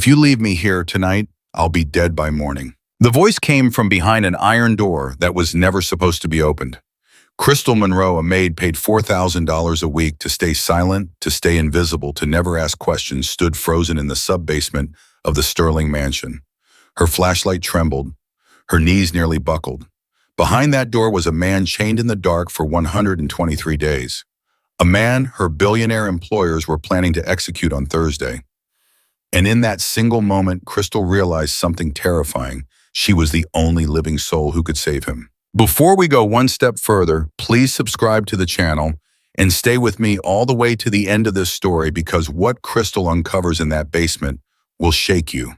If you leave me here tonight, I'll be dead by morning." The voice came from behind an iron door that was never supposed to be opened. Crystal Monroe, a maid paid $4,000 a week to stay silent, to stay invisible, to never ask questions, stood frozen in the sub-basement of the Sterling mansion. Her flashlight trembled. Her knees nearly buckled. Behind that door was a man chained in the dark for 123 days. A man her billionaire employers were planning to execute on Thursday. And in that single moment, Crystal realized something terrifying. She was the only living soul who could save him. Before we go one step further, please subscribe to the channel and stay with me all the way to the end of this story, because what Crystal uncovers in that basement will shake you.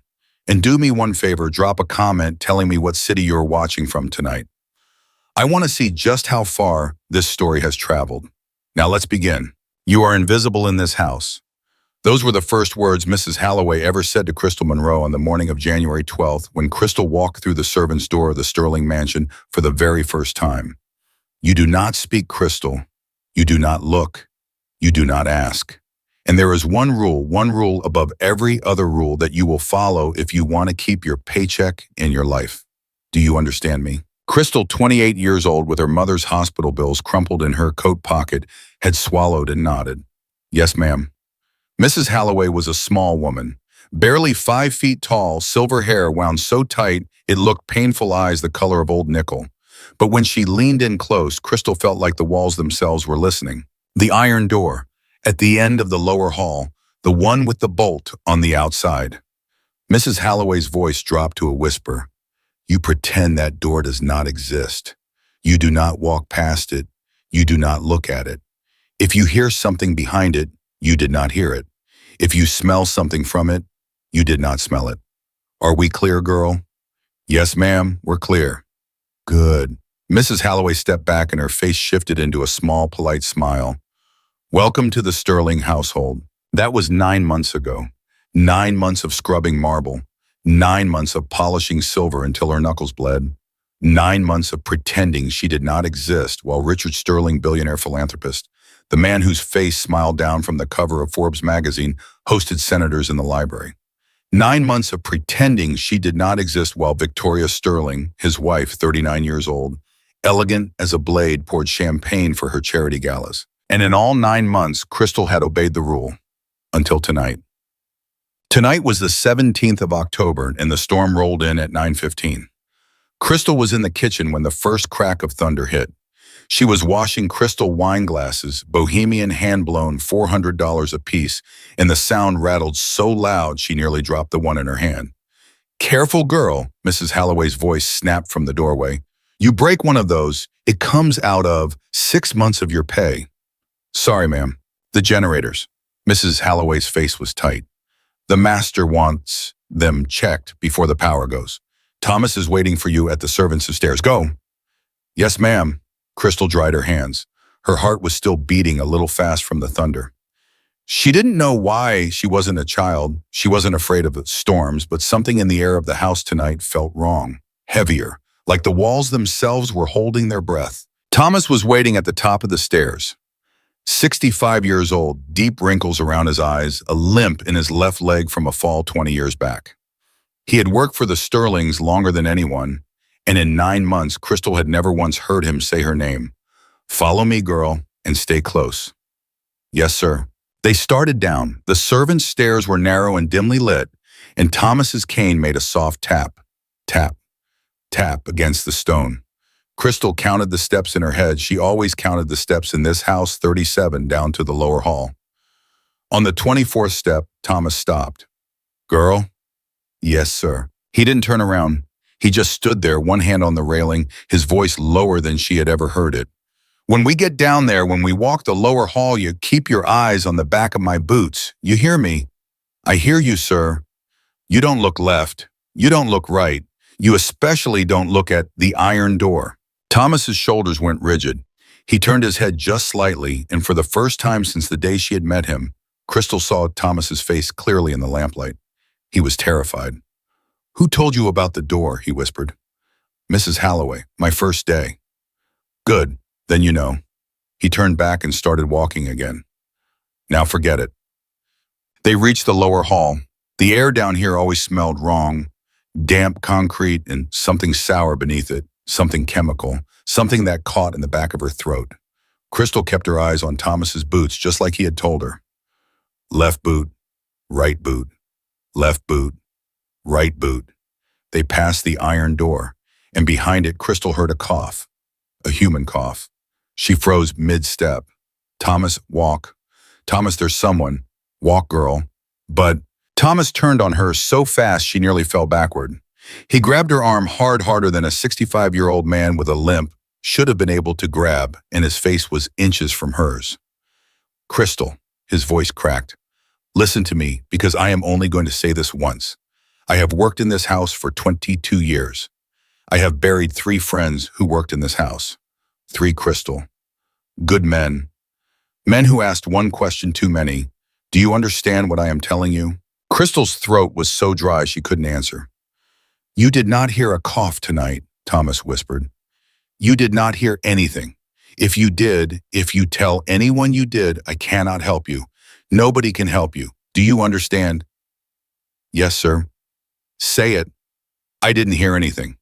And do me one favor, drop a comment telling me what city you're watching from tonight. I want to see just how far this story has traveled. Now let's begin. "You are invisible in this house." Those were the first words Mrs. Halloway ever said to Crystal Monroe on the morning of January 12th, when Crystal walked through the servants' door of the Sterling mansion for the very first time. You do not speak, Crystal. You do not look. You do not ask. And there is one rule above every other rule that you will follow if you want to keep your paycheck in your life. Do you understand me? Crystal, 28 years old, with her mother's hospital bills crumpled in her coat pocket, had swallowed and nodded. "Yes, ma'am." Mrs. Halloway was a small woman, barely 5 feet tall, silver hair wound so tight it looked painful eyes the color of old nickel. But when she leaned in close, Crystal felt like the walls themselves were listening. The iron door, at the end of the lower hall, the one with the bolt on the outside. Mrs. Halloway's voice dropped to a whisper. "You pretend that door does not exist. You do not walk past it. You do not look at it. If you hear something behind it, you did not hear it. If you smell something from it, you did not smell it. Are we clear, girl?" "Yes, ma'am, we're clear." "Good." Mrs. Halloway stepped back and her face shifted into a small, polite smile. "Welcome to the Sterling household." That was 9 months ago. 9 months of scrubbing marble. 9 months of polishing silver until her knuckles bled. 9 months of pretending she did not exist while Richard Sterling, billionaire philanthropist, the man whose face smiled down from the cover of Forbes magazine, hosted senators in the library. 9 months of pretending she did not exist while Victoria Sterling, his wife, 39 years old, elegant as a blade, poured champagne for her charity galas. And in all 9 months, Crystal had obeyed the rule. Until tonight. Tonight was the 17th of October, and the storm rolled in at 9:15. Crystal was in the kitchen when the first crack of thunder hit. She was washing crystal wine glasses, bohemian hand-blown, $400 apiece, and the sound rattled so loud she nearly dropped the one in her hand. "Careful, girl," Mrs. Halloway's voice snapped from the doorway. "You break one of those, it comes out of 6 months of your pay." "Sorry, ma'am. The generators." Mrs. Halloway's face was tight. "The master wants them checked before the power goes. Thomas is waiting for you at the servants' stairs. Go." "Yes, ma'am." Crystal dried her hands. Her heart was still beating a little fast from the thunder. She didn't know why she wasn't a child. She wasn't afraid of storms, but something in the air of the house tonight felt wrong, heavier, like the walls themselves were holding their breath. Thomas was waiting at the top of the stairs. 65 years old, deep wrinkles around his eyes, a limp in his left leg from a fall 20 years back. He had worked for the Sterlings longer than anyone, and in 9 months, Crystal had never once heard him say her name. "Follow me, girl, and stay close." "Yes, sir." They started down. The servants' stairs were narrow and dimly lit, and Thomas's cane made a soft tap, tap, tap against the stone. Crystal counted the steps in her head. She always counted the steps in this house, 37, down to the lower hall. On the 24th step, Thomas stopped. "Girl?" "Yes, sir." He didn't turn around. He just stood there, one hand on the railing, his voice lower than she had ever heard it. "When we get down there, when we walk the lower hall, you keep your eyes on the back of my boots. You hear me?" "I hear you, sir." "You don't look left. You don't look right. You especially don't look at the iron door." Thomas's shoulders went rigid. He turned his head just slightly, and for the first time since the day she had met him, Crystal saw Thomas's face clearly in the lamplight. He was terrified. "Who told you about the door?" he whispered. "Mrs. Halloway, my first day." "Good, then you know." He turned back and started walking again. "Now forget it." They reached the lower hall. The air down here always smelled wrong, damp concrete and something sour beneath it, something chemical, something that caught in the back of her throat. Crystal kept her eyes on Thomas's boots just like he had told her. Left boot, right boot, left boot, right boot. They passed the iron door, and behind it Crystal heard a cough, a human cough. She froze mid-step. Thomas, walk. Thomas, there's someone. Walk, girl. But Thomas turned on her so fast she nearly fell backward. He grabbed her arm harder than a 65-year-old man with a limp should have been able to grab, and his face was inches from hers. Crystal, his voice cracked. Listen to me, because I am only going to say this once. I have worked in this house for 22 years. I have buried 3 friends who worked in this house. 3 Crystal. Good men. Men who asked one question too many. Do you understand what I am telling you? Crystal's throat was so dry she couldn't answer. You did not hear a cough tonight, Thomas whispered. You did not hear anything. If you did, if you tell anyone you did, I cannot help you. Nobody can help you. Do you understand? Yes, sir. Say it. I didn't hear anything.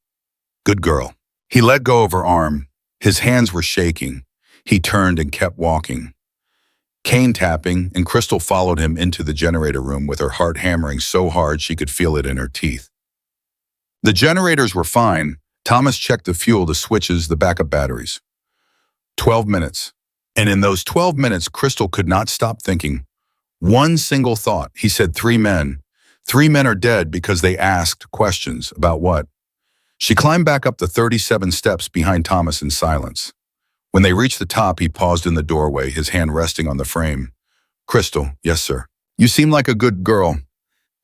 Good girl. He let go of her arm. His hands were shaking. He turned and kept walking. Cane tapping, and Crystal followed him into the generator room with her heart hammering so hard she could feel it in her teeth. The generators were fine. Thomas checked the fuel, the switches, the backup batteries. 12 minutes. And in those 12 minutes, Crystal could not stop thinking. One single thought. He said 3 men. 3 men are dead because they asked questions. About what? She climbed back up the 37 steps behind Thomas in silence. When they reached the top, he paused in the doorway, his hand resting on the frame. Crystal, yes, sir. You seem like a good girl.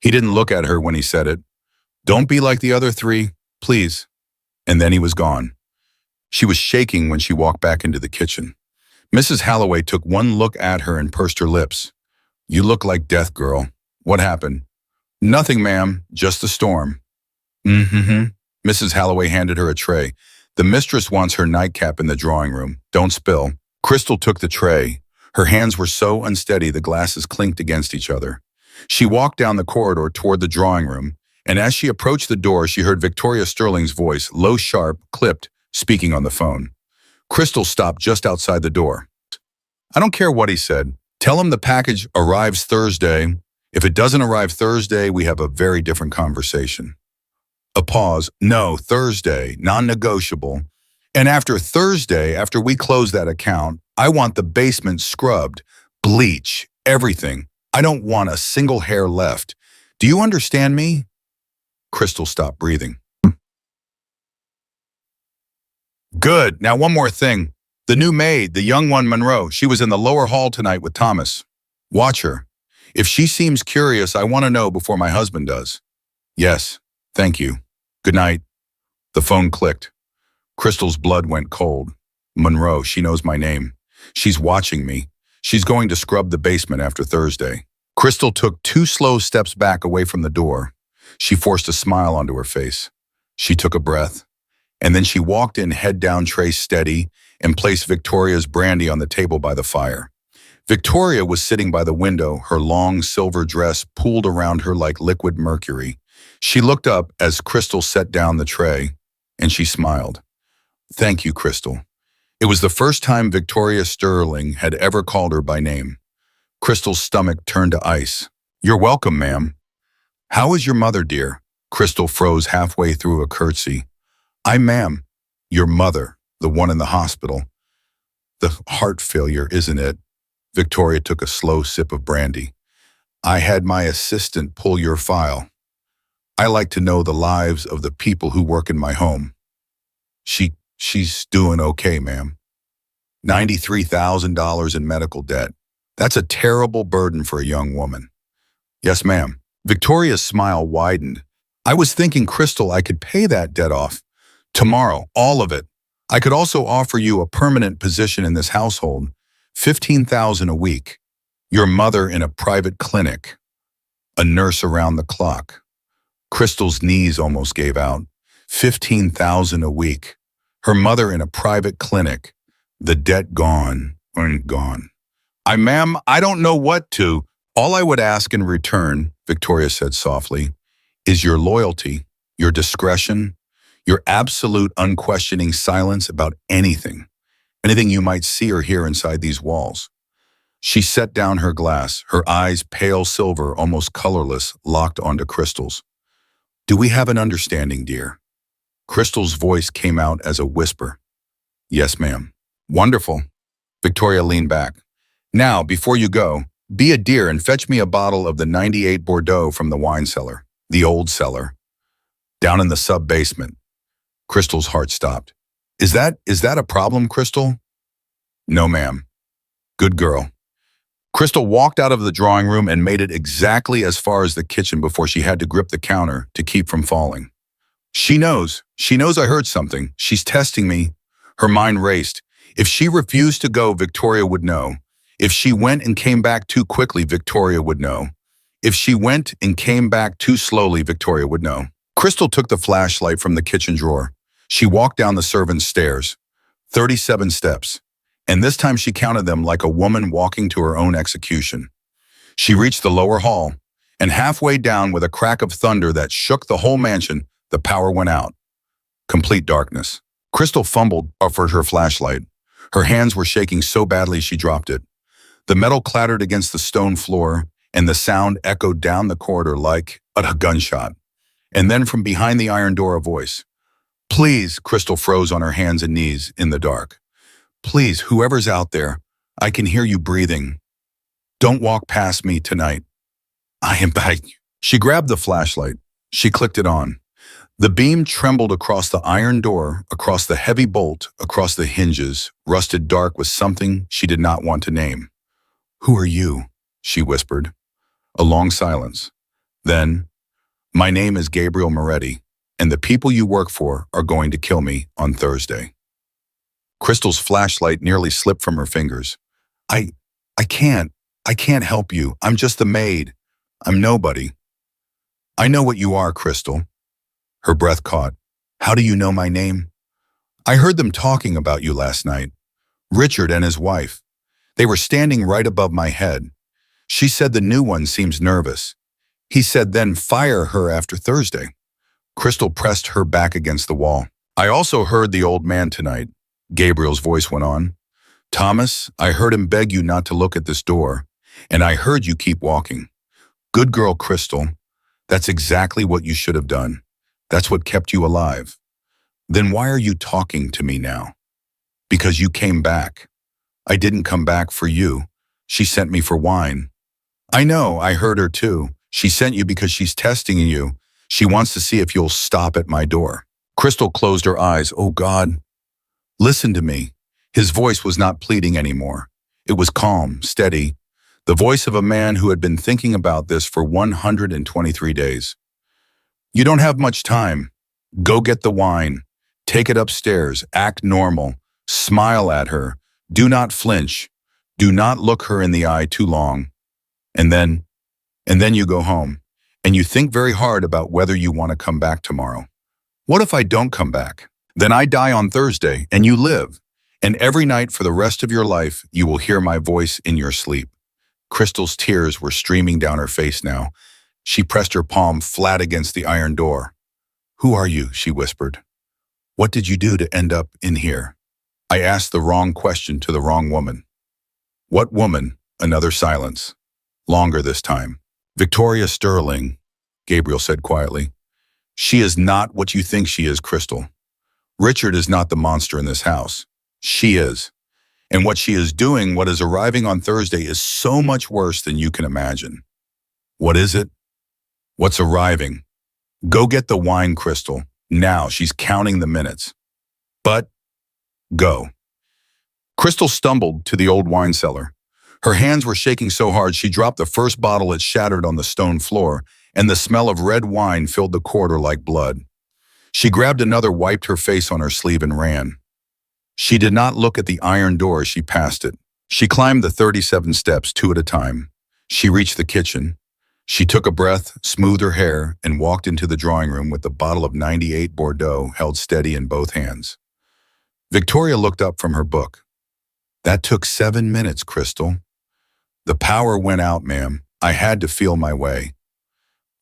He didn't look at her when he said it. Don't be like the other 3, please. And then he was gone. She was shaking when she walked back into the kitchen. Mrs. Halloway took one look at her and pursed her lips. You look like death, girl. What happened? Nothing, ma'am. Just a storm. Mm-hmm. Mrs. Halloway handed her a tray. The mistress wants her nightcap in the drawing room. Don't spill. Crystal took the tray. Her hands were so unsteady the glasses clinked against each other. She walked down the corridor toward the drawing room, and as she approached the door, she heard Victoria Sterling's voice, low, sharp, clipped, speaking on the phone. Crystal stopped just outside the door. I don't care what he said. Tell him the package arrives Thursday. If it doesn't arrive Thursday, we have a very different conversation. A pause. No, Thursday, non-negotiable. And after Thursday, after we close that account, I want the basement scrubbed, bleach, everything. I don't want a single hair left. Do you understand me? Crystal stopped breathing. Good. Now one more thing. The new maid, the young one, Monroe, she was in the lower hall tonight with Thomas. Watch her. If she seems curious, I want to know before my husband does. Yes. Thank you. Good night. The phone clicked. Crystal's blood went cold. Monroe, she knows my name. She's watching me. She's going to scrub the basement after Thursday. Crystal took 2 slow steps back away from the door. She forced a smile onto her face. She took a breath. And then she walked in, head down, tray steady, and placed Victoria's brandy on the table by the fire. Victoria was sitting by the window, her long silver dress pooled around her like liquid mercury. She looked up as Crystal set down the tray, and she smiled. Thank you, Crystal. It was the first time Victoria Sterling had ever called her by name. Crystal's stomach turned to ice. You're welcome, ma'am. How is your mother, dear? Crystal froze halfway through a curtsy. Ma'am, your mother, the one in the hospital. The heart failure, isn't it? Victoria took a slow sip of brandy. I had my assistant pull your file. I like to know the lives of the people who work in my home. She's doing okay, ma'am. $93,000 in medical debt. That's a terrible burden for a young woman. Yes, ma'am. Victoria's smile widened. I was thinking, Crystal, I could pay that debt off. Tomorrow, all of it. I could also offer you a permanent position in this household, $15,000 a week. Your mother in a private clinic. A nurse around the clock. Crystal's knees almost gave out. $15,000 a week. Her mother in a private clinic. The debt gone and gone. Ma'am, I don't know what to. All I would ask in return, Victoria said softly, is your loyalty, your discretion, your absolute unquestioning silence about anything you might see or hear inside these walls. She set down her glass, her eyes pale silver, almost colorless, locked onto Crystal's. Do we have an understanding, dear? Crystal's voice came out as a whisper. Yes, ma'am. Wonderful. Victoria leaned back. Now, before you go, be a dear and fetch me a bottle of the 98 Bordeaux from the wine cellar, the old cellar, down in the sub-basement. Crystal's heart stopped. Is that a problem, Crystal? No, ma'am. Good girl. Crystal walked out of the drawing room and made it exactly as far as the kitchen before she had to grip the counter to keep from falling. She knows I heard something. She's testing me. Her mind raced. If she refused to go, Victoria would know. If she went and came back too quickly, Victoria would know. If she went and came back too slowly, Victoria would know. Crystal took the flashlight from the kitchen drawer. She walked down the servants' stairs. 37 steps. And this time she counted them like a woman walking to her own execution. She reached the lower hall, and halfway down, with a crack of thunder that shook the whole mansion, the power went out. Complete darkness. Crystal fumbled for her flashlight. Her hands were shaking so badly she dropped it. The metal clattered against the stone floor, and the sound echoed down the corridor like a gunshot. And then from behind the iron door, a voice. Please, Crystal froze on her hands and knees in the dark. Please, whoever's out there, I can hear you breathing. Don't walk past me tonight. I am begging you. She grabbed the flashlight. She clicked it on. The beam trembled across the iron door, across the heavy bolt, across the hinges, rusted dark with something she did not want to name. Who are you? She whispered. A long silence. Then, my name is Gabriel Moretti, and the people you work for are going to kill me on Thursday. Crystal's flashlight nearly slipped from her fingers. I can't help you. I'm just the maid. I'm nobody. I know what you are, Crystal. Her breath caught. How do you know my name? I heard them talking about you last night. Richard and his wife. They were standing right above my head. She said the new one seems nervous. He said then fire her after Thursday. Crystal pressed her back against the wall. I also heard the old man tonight. Gabriel's voice went on. Thomas, I heard him beg you not to look at this door, and I heard you keep walking. Good girl, Crystal. That's exactly what you should have done. That's what kept you alive. Then why are you talking to me now? Because you came back. I didn't come back for you. She sent me for wine. I know, I heard her too. She sent you because she's testing you. She wants to see if you'll stop at my door. Crystal closed her eyes. Oh God. Listen to me. His voice was not pleading anymore. It was calm, steady, the voice of a man who had been thinking about this for 123 days. You don't have much time. Go get the wine. Take it upstairs. Act normal. Smile at her. Do not flinch. Do not look her in the eye too long. And then you go home, and you think very hard about whether you want to come back tomorrow. What if I don't come back? Then I die on Thursday, and you live. And every night for the rest of your life, you will hear my voice in your sleep. Crystal's tears were streaming down her face now. She pressed her palm flat against the iron door. Who are you? She whispered. What did you do to end up in here? I asked the wrong question to the wrong woman. What woman? Another silence. Longer this time. Victoria Sterling, Gabriel said quietly. She is not what you think she is, Crystal. Richard is not the monster in this house. She is. And what she is doing, what is arriving on Thursday, is so much worse than you can imagine. What is it? What's arriving? Go get the wine, Crystal. Now, she's counting the minutes. But, go. Crystal stumbled to the old wine cellar. Her hands were shaking so hard she dropped the first bottle. It shattered on the stone floor, and the smell of red wine filled the corridor like blood. She grabbed another, wiped her face on her sleeve, and ran. She did not look at the iron door as she passed it. She climbed the 37 steps, 2 at a time. She reached the kitchen. She took a breath, smoothed her hair, and walked into the drawing room with the bottle of 98 Bordeaux held steady in both hands. Victoria looked up from her book. That took 7 minutes, Crystal. The power went out, ma'am. I had to feel my way.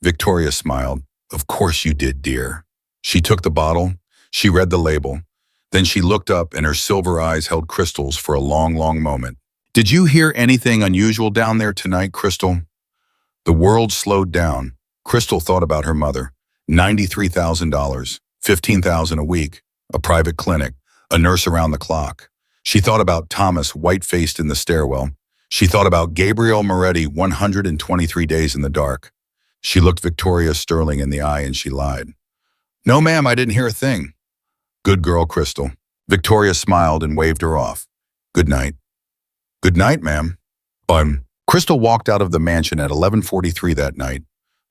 Victoria smiled. Of course you did, dear. She took the bottle. She read the label. Then she looked up and her silver eyes held Crystal's for a long, long moment. Did you hear anything unusual down there tonight, Crystal? The world slowed down. Crystal thought about her mother. $93,000, $15,000 a week, a private clinic, a nurse around the clock. She thought about Thomas, white-faced in the stairwell. She thought about Gabriel Moretti, 123 days in the dark. She looked Victoria Sterling in the eye and she lied. No, ma'am, I didn't hear a thing. Good girl, Crystal. Victoria smiled and waved her off. Good night. Good night, ma'am. Crystal walked out of the mansion at 11:43 that night.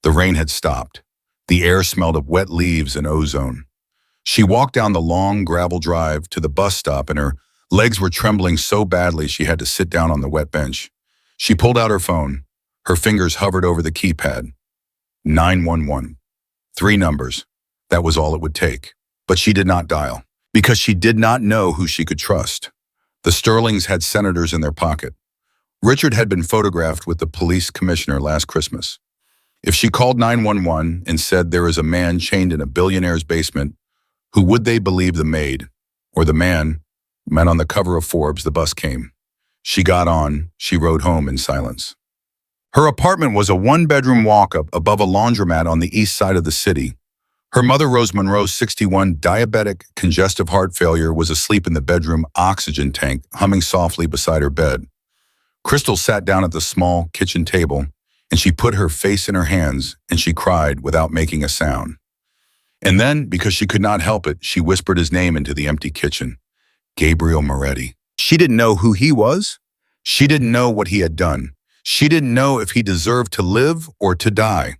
The rain had stopped. The air smelled of wet leaves and ozone. She walked down the long gravel drive to the bus stop and her legs were trembling so badly she had to sit down on the wet bench. She pulled out her phone. Her fingers hovered over the keypad. 911. 3 numbers. That was all it would take. But she did not dial, because she did not know who she could trust. The Sterlings had senators in their pocket. Richard had been photographed with the police commissioner last Christmas. If she called 911 and said there is a man chained in a billionaire's basement, who would they believe, the maid or the man on the cover of Forbes? The bus came. She got on. She rode home in silence. Her apartment was a 1-bedroom walk-up above a laundromat on the east side of the city. Her mother, Rose Monroe, 61, diabetic, congestive heart failure, was asleep in the bedroom oxygen tank, humming softly beside her bed. Crystal sat down at the small kitchen table, and she put her face in her hands, and she cried without making a sound. And then, because she could not help it, she whispered his name into the empty kitchen. Gabriel Moretti. She didn't know who he was. She didn't know what he had done. She didn't know if he deserved to live or to die.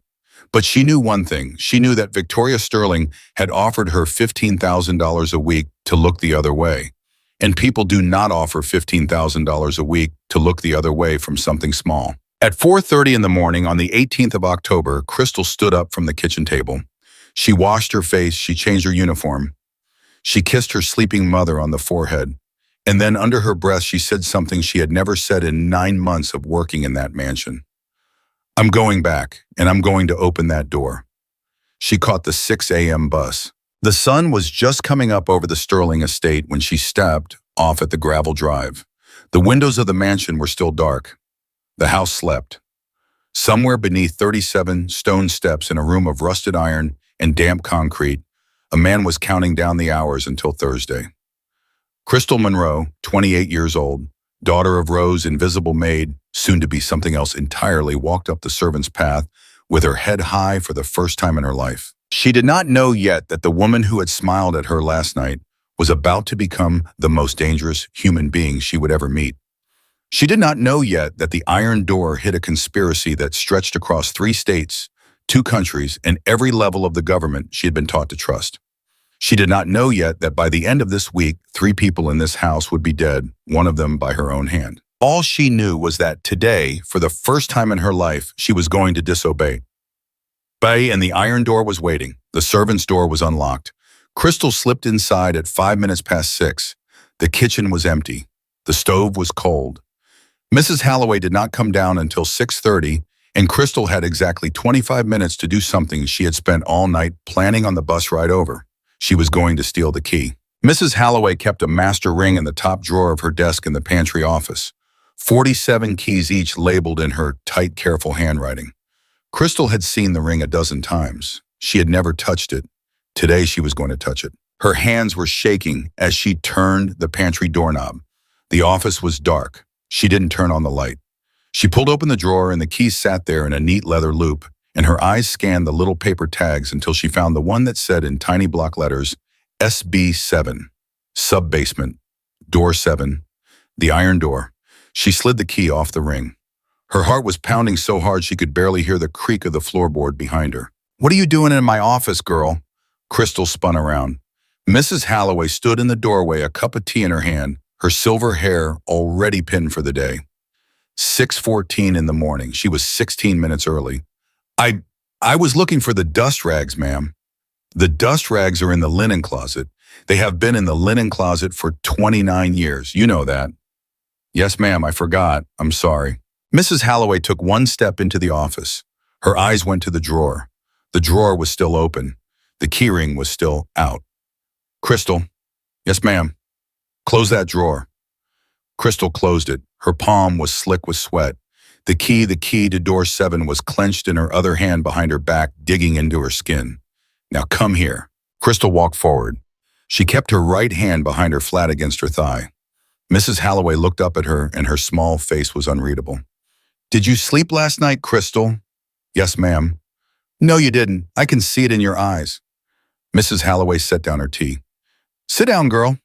But she knew one thing. She knew that Victoria Sterling had offered her $15,000 a week to look the other way. And people do not offer $15,000 a week to look the other way from something small. At 4:30 in the morning on the 18th of October, Crystal stood up from the kitchen table. She washed her face, she changed her uniform. She kissed her sleeping mother on the forehead. And then under her breath, she said something she had never said in 9 months of working in that mansion. I'm going back, and I'm going to open that door. She caught the 6 a.m. bus. The sun was just coming up over the Sterling estate when she stepped off at the gravel drive. The windows of the mansion were still dark. The house slept. Somewhere beneath 37 stone steps in a room of rusted iron and damp concrete, a man was counting down the hours until Thursday. Crystal Monroe, 28 years old, daughter of Rose, invisible maid, soon to be something else entirely, walked up the servant's path with her head high for the first time in her life. She did not know yet that the woman who had smiled at her last night was about to become the most dangerous human being she would ever meet. She did not know yet that the iron door hid a conspiracy that stretched across 3 states, 2 countries, and every level of the government she had been taught to trust. She did not know yet that by the end of this week, 3 people in this house would be dead, one of them by her own hand. All she knew was that today, for the first time in her life, she was going to disobey. And the iron door was waiting. The servant's door was unlocked. Crystal slipped inside at 5 minutes past 6. The kitchen was empty. The stove was cold. Mrs. Halloway did not come down until 6:30, and Crystal had exactly 25 minutes to do something she had spent all night planning on the bus ride over. She was going to steal the key. Mrs. Halloway kept a master ring in the top drawer of her desk in the pantry office. 47 keys each labeled in her tight, careful handwriting. Crystal had seen the ring a dozen times. She had never touched it. Today she was going to touch it. Her hands were shaking as she turned the pantry doorknob. The office was dark. She didn't turn on the light. She pulled open the drawer and the keys sat there in a neat leather loop, and her eyes scanned the little paper tags until she found the one that said in tiny block letters, SB7, sub-basement, door 7, the iron door. She slid the key off the ring. Her heart was pounding so hard she could barely hear the creak of the floorboard behind her. What are you doing in my office, girl? Crystal spun around. Mrs. Halloway stood in the doorway, a cup of tea in her hand, her silver hair already pinned for the day. 6:14 in the morning. She was 16 minutes early. I was looking for the dust rags, ma'am. The dust rags are in the linen closet. They have been in the linen closet for 29 years. You know that. Yes, ma'am, I forgot. I'm sorry. Mrs. Halloway took one step into the office. Her eyes went to the drawer. The drawer was still open. The keyring was still out. Crystal. Yes, ma'am. Close that drawer. Crystal closed it. Her palm was slick with sweat. The key to door 7 was clenched in her other hand behind her back, digging into her skin. Now come here. Crystal walked forward. She kept her right hand behind her flat against her thigh. Mrs. Halloway looked up at her, and her small face was unreadable. Did you sleep last night, Crystal? Yes, ma'am. No, you didn't. I can see it in your eyes. Mrs. Halloway set down her tea. Sit down, girl.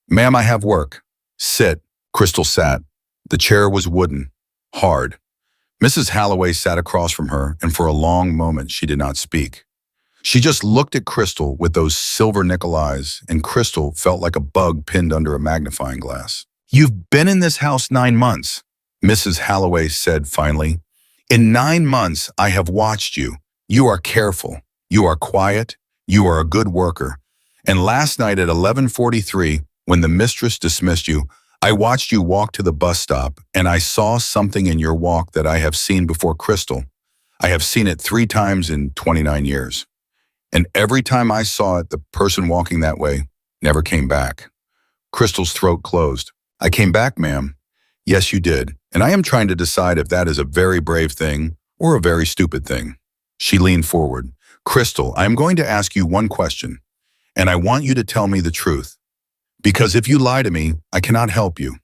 Ma'am, I have work. Sit. Crystal sat. The chair was wooden, hard. Mrs. Halloway sat across from her, and for a long moment she did not speak. She just looked at Crystal with those silver nickel eyes, and Crystal felt like a bug pinned under a magnifying glass. You've been in this house 9 months, Mrs. Halloway said finally. In 9 months, I have watched you. You are careful. You are quiet. You are a good worker. And last night at 11:43, when the mistress dismissed you, I watched you walk to the bus stop, and I saw something in your walk that I have seen before, Crystal. I have seen it 3 times in 29 years. And every time I saw it, the person walking that way never came back. Crystal's throat closed. I came back, ma'am. Yes, you did. And I am trying to decide if that is a very brave thing or a very stupid thing. She leaned forward. Crystal, I am going to ask you one question, and I want you to tell me the truth. Because if you lie to me, I cannot help you.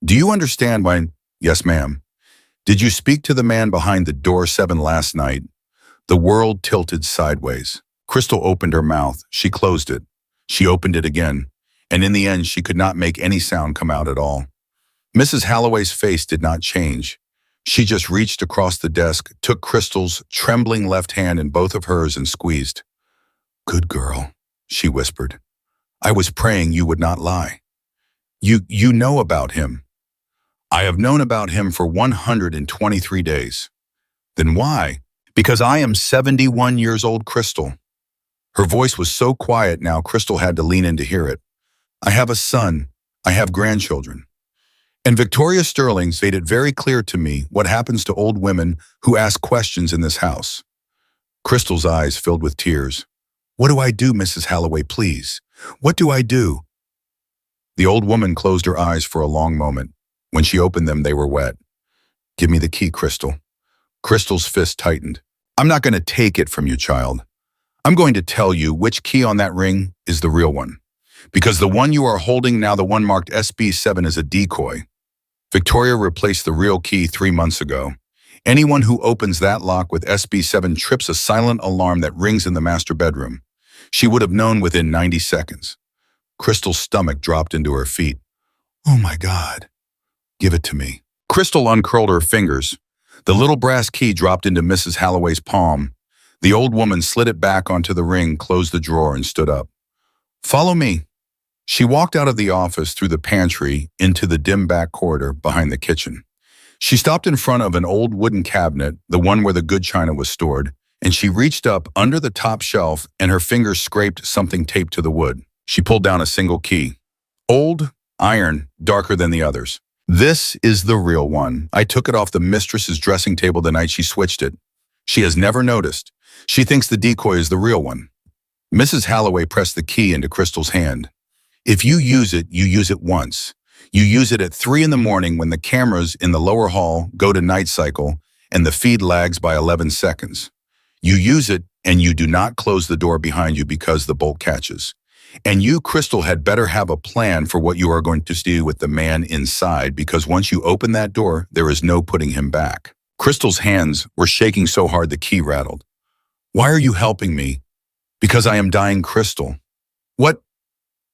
Do you understand why? Yes, ma'am. Did you speak to the man behind the door 7 last night? The world tilted sideways. Crystal opened her mouth. She closed it. She opened it again. And in the end, she could not make any sound come out at all. Mrs. Halloway's face did not change. She just reached across the desk, took Crystal's trembling left hand in both of hers and squeezed. Good girl, she whispered. I was praying you would not lie. You know about him. I have known about him for 123 days. Then why? Because I am 71 years old, Crystal. Her voice was so quiet now Crystal had to lean in to hear it. I have a son. I have grandchildren. And Victoria Sterling's made it very clear to me what happens to old women who ask questions in this house. Crystal's eyes filled with tears. What do I do, Mrs. Halloway, please? What do I do? The old woman closed her eyes for a long moment. When she opened them, they were wet. Give me the key, Crystal. Crystal's fist tightened. I'm not going to take it from you, child. I'm going to tell you which key on that ring is the real one. Because the one you are holding now, the one marked SB7, is a decoy. Victoria replaced the real key 3 months ago. Anyone who opens that lock with SB7 trips a silent alarm that rings in the master bedroom. She would have known within 90 seconds. Crystal's stomach dropped into her feet. Oh my God. Give it to me. Crystal uncurled her fingers. The little brass key dropped into Mrs. Halloway's palm. The old woman slid it back onto the ring, closed the drawer, and stood up. Follow me. She walked out of the office through the pantry into the dim back corridor behind the kitchen. She stopped in front of an old wooden cabinet, the one where the good china was stored, and she reached up under the top shelf and her fingers scraped something taped to the wood. She pulled down a single key. Old, iron, darker than the others. This is the real one. I took it off the mistress's dressing table the night she switched it. She has never noticed. She thinks the decoy is the real one. Mrs. Halloway pressed the key into Crystal's hand. If you use it once. You use it at 3 in the morning when the cameras in the lower hall go to night cycle and the feed lags by 11 seconds. You use it and you do not close the door behind you because the bolt catches. And you, Crystal, had better have a plan for what you are going to do with the man inside, because once you open that door, there is no putting him back. Crystal's hands were shaking so hard the key rattled. Why are you helping me? Because I am dying, Crystal. What?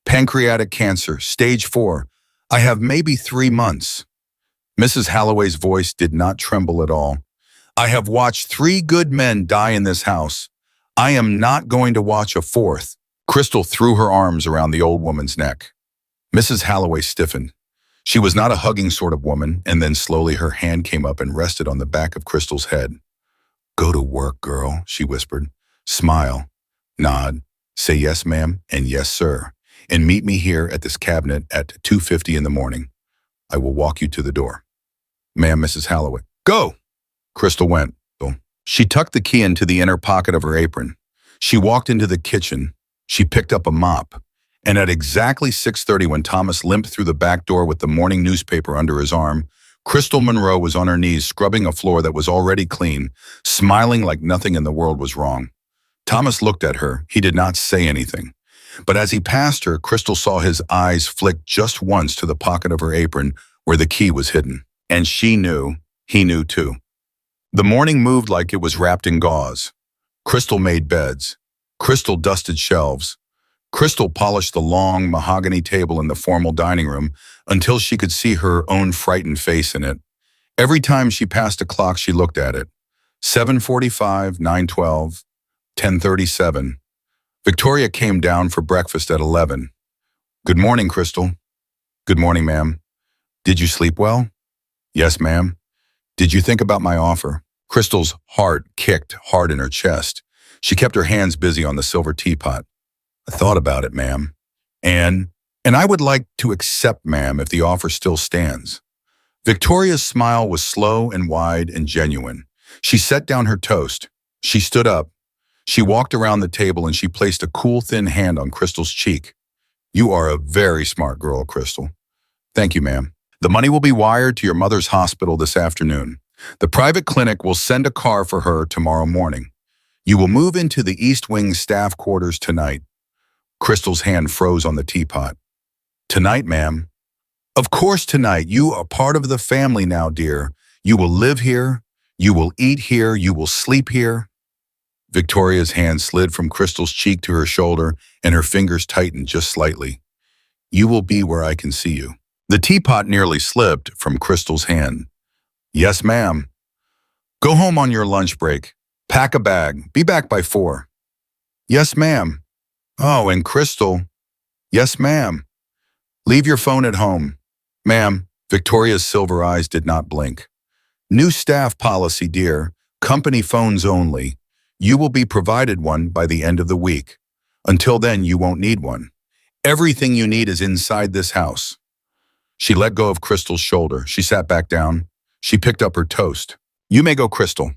Pancreatic cancer, stage 4. I have maybe 3 months. Mrs. Halloway's voice did not tremble at all. I have watched 3 good men die in this house. I am not going to watch a 4th. Crystal threw her arms around the old woman's neck. Mrs. Halloway stiffened. She was not a hugging sort of woman, and then slowly her hand came up and rested on the back of Crystal's head. Go to work, girl, she whispered. Smile, nod, say yes, ma'am, and yes, sir, and meet me here at this cabinet at 2:50 in the morning. I will walk you to the door. Ma'am, Mrs. Halloway. Go! Crystal went. She tucked the key into the inner pocket of her apron. She walked into the kitchen. She picked up a mop. And at exactly 6:30, when Thomas limped through the back door with the morning newspaper under his arm, Crystal Monroe was on her knees scrubbing a floor that was already clean, smiling like nothing in the world was wrong. Thomas looked at her. He did not say anything. But as he passed her, Crystal saw his eyes flick just once to the pocket of her apron where the key was hidden. And she knew, he knew too. The morning moved like it was wrapped in gauze. Crystal made beds. Crystal dusted shelves. Crystal polished the long mahogany table in the formal dining room until she could see her own frightened face in it. Every time she passed a clock, she looked at it. 7:45, 9:12, 10:37. Victoria came down for breakfast at 11. Good morning, Crystal. Good morning, ma'am. Did you sleep well? Yes, ma'am. Did you think about my offer? Crystal's heart kicked hard in her chest. She kept her hands busy on the silver teapot. I thought about it, ma'am. And I would like to accept, ma'am, if the offer still stands. Victoria's smile was slow and wide and genuine. She set down her toast. She stood up. She walked around the table and she placed a cool, thin hand on Crystal's cheek. You are a very smart girl, Crystal. Thank you, ma'am. The money will be wired to your mother's hospital this afternoon. The private clinic will send a car for her tomorrow morning. You will move into the East Wing staff quarters tonight. Crystal's hand froze on the teapot. Tonight, ma'am. Of course tonight. You are part of the family now, dear. You will live here. You will eat here. You will sleep here. Victoria's hand slid from Crystal's cheek to her shoulder, and her fingers tightened just slightly. You will be where I can see you. The teapot nearly slipped from Crystal's hand. Yes, ma'am. Go home on your lunch break. Pack a bag. Be back by 4. Yes, ma'am. Oh, and Crystal. Yes, ma'am. Leave your phone at home. Ma'am. Victoria's silver eyes did not blink. New staff policy, dear. Company phones only. You will be provided one by the end of the week. Until then, you won't need one. Everything you need is inside this house. She let go of Crystal's shoulder. She sat back down. She picked up her toast. You may go, Crystal.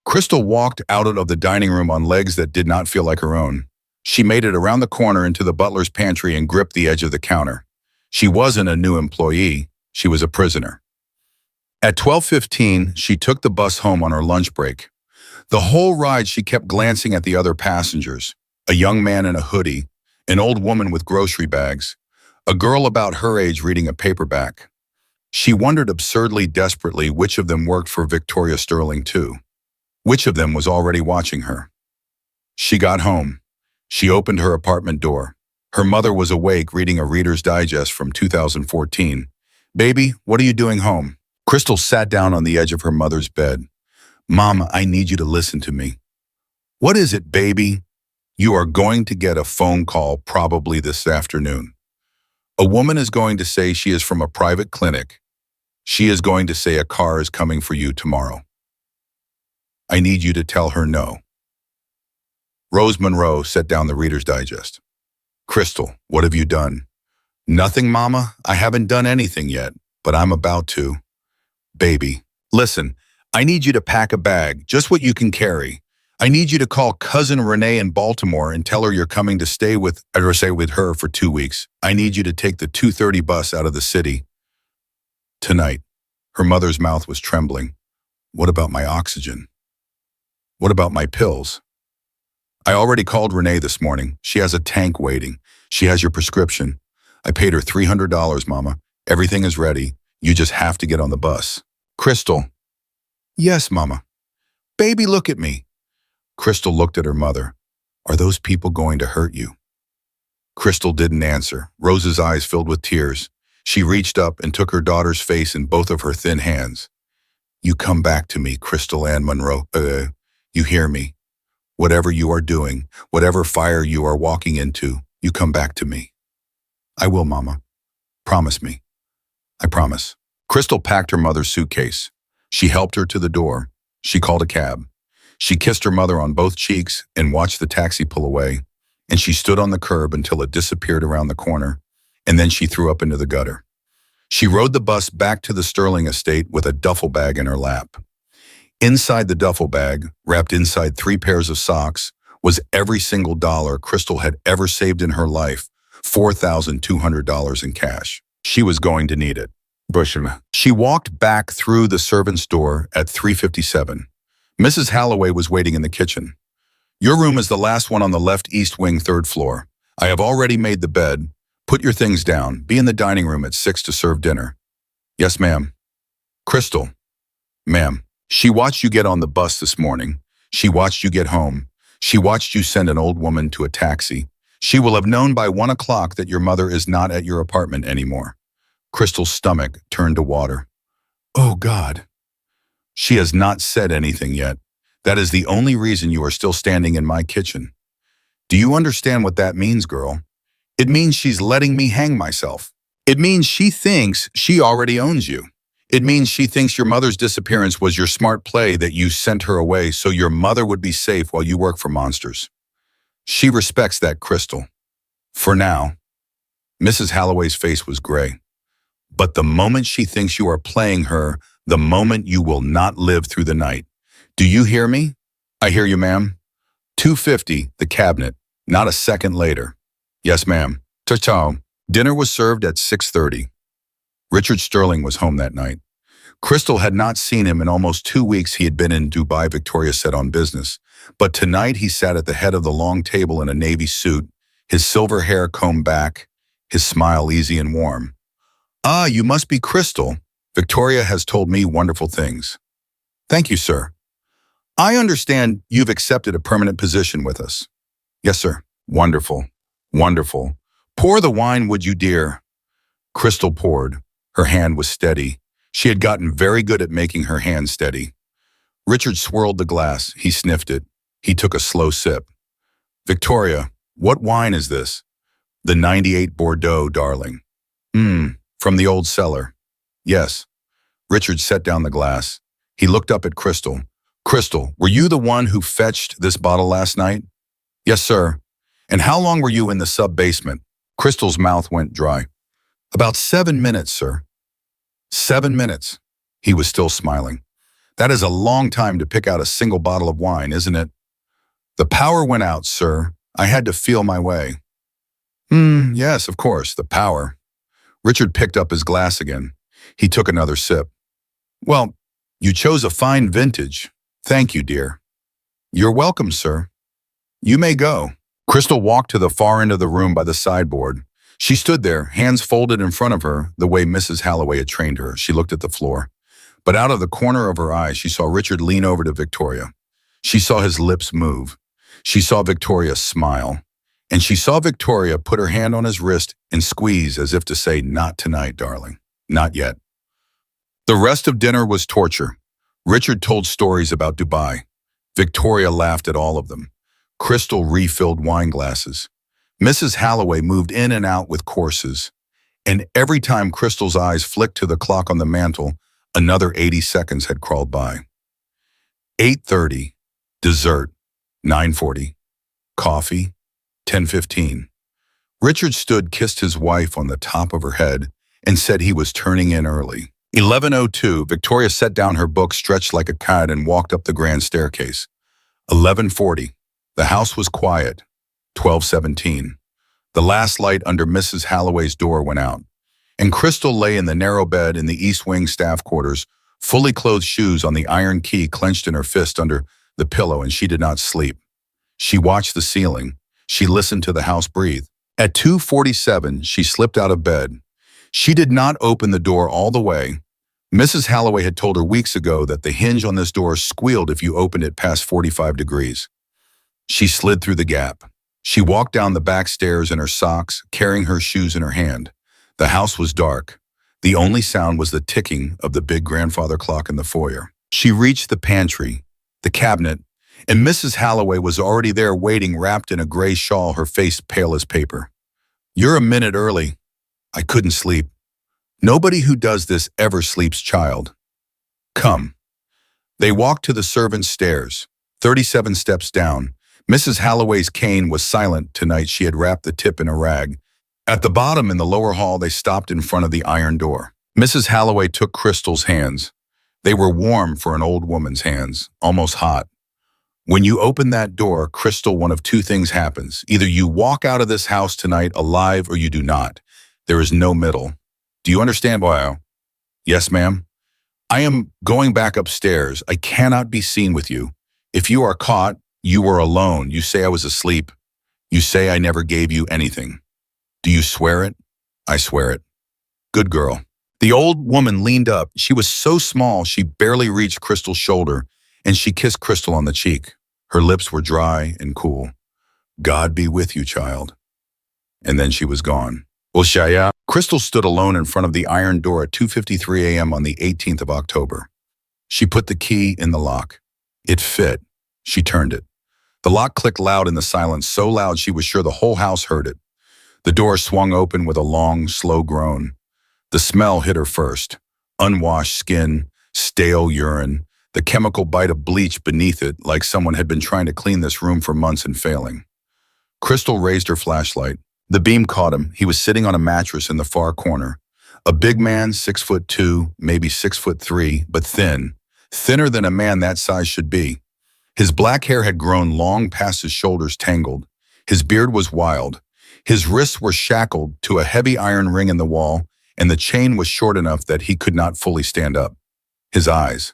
Crystal walked out of the dining room on legs that did not feel like her own. She made it around the corner into the butler's pantry and gripped the edge of the counter. She wasn't a new employee. She was a prisoner. At 12:15, she took the bus home on her lunch break. The whole ride, she kept glancing at the other passengers. A young man in a hoodie, an old woman with grocery bags, a girl about her age reading a paperback. She wondered absurdly desperately which of them worked for Victoria Sterling too. Which of them was already watching her? She got home. She opened her apartment door. Her mother was awake reading a Reader's Digest from 2014. Baby, what are you doing home? Crystal sat down on the edge of her mother's bed. Mama, I need you to listen to me. What is it, baby? You are going to get a phone call probably this afternoon. A woman is going to say she is from a private clinic. She is going to say a car is coming for you tomorrow. I need you to tell her no. Rose Monroe set down the Reader's Digest. Crystal, what have you done? Nothing, Mama. I haven't done anything yet, but I'm about to. Baby, listen, I need you to pack a bag, just what you can carry. I need you to call cousin Renee in Baltimore and tell her you're coming to stay with her for 2 weeks. I need you to take the 2:30 bus out of the city. Tonight. Her mother's mouth was trembling. What about my oxygen? What about my pills? I already called Renee this morning. She has a tank waiting. She has your prescription. I paid her $300, Mama. Everything is ready. You just have to get on the bus. Crystal. Yes, Mama. Baby, look at me. Crystal looked at her mother. Are those people going to hurt you? Crystal didn't answer. Rose's eyes filled with tears. She reached up and took her daughter's face in both of her thin hands. You come back to me, Crystal Ann Monroe. You hear me? Whatever you are doing, whatever fire you are walking into, you come back to me. I will, Mama. Promise me. I promise. Crystal packed her mother's suitcase. She helped her to the door. She called a cab. She kissed her mother on both cheeks and watched the taxi pull away, and she stood on the curb until it disappeared around the corner, and then she threw up into the gutter. She rode the bus back to the Sterling estate with a duffel bag in her lap. Inside the duffel bag, wrapped inside 3 pairs of socks, was every single dollar Crystal had ever saved in her life, $4,200 in cash. She was going to need it. Bushman. She walked back through the servant's door at 3:57. Mrs. Halloway was waiting in the kitchen. Your room is the last one on the left east wing, 3rd floor. I have already made the bed. Put your things down. Be in the dining room at 6 to serve dinner. Yes, ma'am. Crystal. Ma'am. She watched you get on the bus this morning. She watched you get home. She watched you send an old woman to a taxi. She will have known by 1 o'clock that your mother is not at your apartment anymore. Crystal's stomach turned to water. Oh, God. She has not said anything yet. That is the only reason you are still standing in my kitchen. Do you understand what that means, girl? It means she's letting me hang myself. It means she thinks she already owns you. It means she thinks your mother's disappearance was your smart play, that you sent her away so your mother would be safe while you work for monsters. She respects that, Crystal. For now. Mrs. Halloway's face was gray. But the moment she thinks you are playing her, the moment you will not live through the night. Do you hear me? I hear you, ma'am. 2:50, the cabinet. Not a second later. Yes, ma'am. Ciao. Dinner was served at 6:30. Richard Sterling was home that night. Crystal had not seen him in almost 2 weeks. He had been in Dubai, Victoria said, on business. But tonight he sat at the head of the long table in a navy suit, his silver hair combed back, his smile easy and warm. Ah, you must be Crystal. Victoria has told me wonderful things. Thank you, sir. I understand you've accepted a permanent position with us. Yes, sir. Wonderful. Wonderful. Pour the wine, would you, dear? Crystal poured. Her hand was steady. She had gotten very good at making her hand steady. Richard swirled the glass. He sniffed it. He took a slow sip. Victoria, what wine is this? The 98 Bordeaux, darling. From the old cellar. Yes. Richard set down the glass. He looked up at Crystal. Crystal, were you the one who fetched this bottle last night? Yes, sir. And how long were you in the sub-basement? Crystal's mouth went dry. About 7 minutes, sir. 7 minutes. He was still smiling. That is a long time to pick out a single bottle of wine, isn't it? The power went out, sir. I had to feel my way. Yes, of course, the power. Richard picked up his glass again. He took another sip. Well, you chose a fine vintage. Thank you, dear. You're welcome, sir. You may go. Crystal walked to the far end of the room by the sideboard. She stood there, hands folded in front of her, the way Mrs. Halloway had trained her. She looked at the floor. But out of the corner of her eye, she saw Richard lean over to Victoria. She saw his lips move. She saw Victoria smile. And she saw Victoria put her hand on his wrist and squeeze as if to say, not tonight, darling. Not yet. The rest of dinner was torture. Richard told stories about Dubai. Victoria laughed at all of them. Crystal refilled wine glasses. Mrs. Halloway moved in and out with courses. And every time Crystal's eyes flicked to the clock on the mantel, another 80 seconds had crawled by. 8:30. Dessert. 9:40. Coffee. 10:15. Richard stood, kissed his wife on the top of her head, and said he was turning in early. 11:02. Victoria set down her book, stretched like a cat, and walked up the grand staircase. 11:40. The house was quiet. 12:17. The last light under Mrs. Halloway's door went out, and Crystal lay in the narrow bed in the East Wing staff quarters, fully clothed, shoes on the iron key clenched in her fist under the pillow, and she did not sleep. She watched the ceiling. She listened to the house breathe. At 2:47, she slipped out of bed. She did not open the door all the way. Mrs. Halloway had told her weeks ago that the hinge on this door squealed if you opened it past 45 degrees. She slid through the gap. She walked down the back stairs in her socks, carrying her shoes in her hand. The house was dark. The only sound was the ticking of the big grandfather clock in the foyer. She reached the pantry, the cabinet, and Mrs. Halloway was already there waiting, wrapped in a gray shawl, her face pale as paper. You're a minute early. I couldn't sleep. Nobody who does this ever sleeps, child. Come. They walked to the servants' stairs, 37 steps down. Mrs. Halloway's cane was silent tonight. She had wrapped the tip in a rag. At the bottom in the lower hall, they stopped in front of the iron door. Mrs. Halloway took Crystal's hands. They were warm for an old woman's hands, almost hot. When you open that door, Crystal, one of two things happens. Either you walk out of this house tonight alive or you do not. There is no middle. Do you understand, boyo? Yes, ma'am. I am going back upstairs. I cannot be seen with you. If you are caught, you were alone. You say I was asleep. You say I never gave you anything. Do you swear it? I swear it. Good girl. The old woman leaned up. She was so small she barely reached Crystal's shoulder, and she kissed Crystal on the cheek. Her lips were dry and cool. God be with you, child. And then she was gone. Shaya. Crystal stood alone in front of the iron door at 2:53 a.m. on the 18th of October. She put the key in the lock. It fit. She turned it. The lock clicked loud in the silence, so loud she was sure the whole house heard it. The door swung open with a long, slow groan. The smell hit her first. Unwashed skin, stale urine, the chemical bite of bleach beneath it, like someone had been trying to clean this room for months and failing. Crystal raised her flashlight. The beam caught him. He was sitting on a mattress in the far corner. A big man, 6'2", maybe 6'3", but thin. Thinner than a man that size should be. His black hair had grown long past his shoulders, tangled. His beard was wild. His wrists were shackled to a heavy iron ring in the wall, and the chain was short enough that he could not fully stand up. His eyes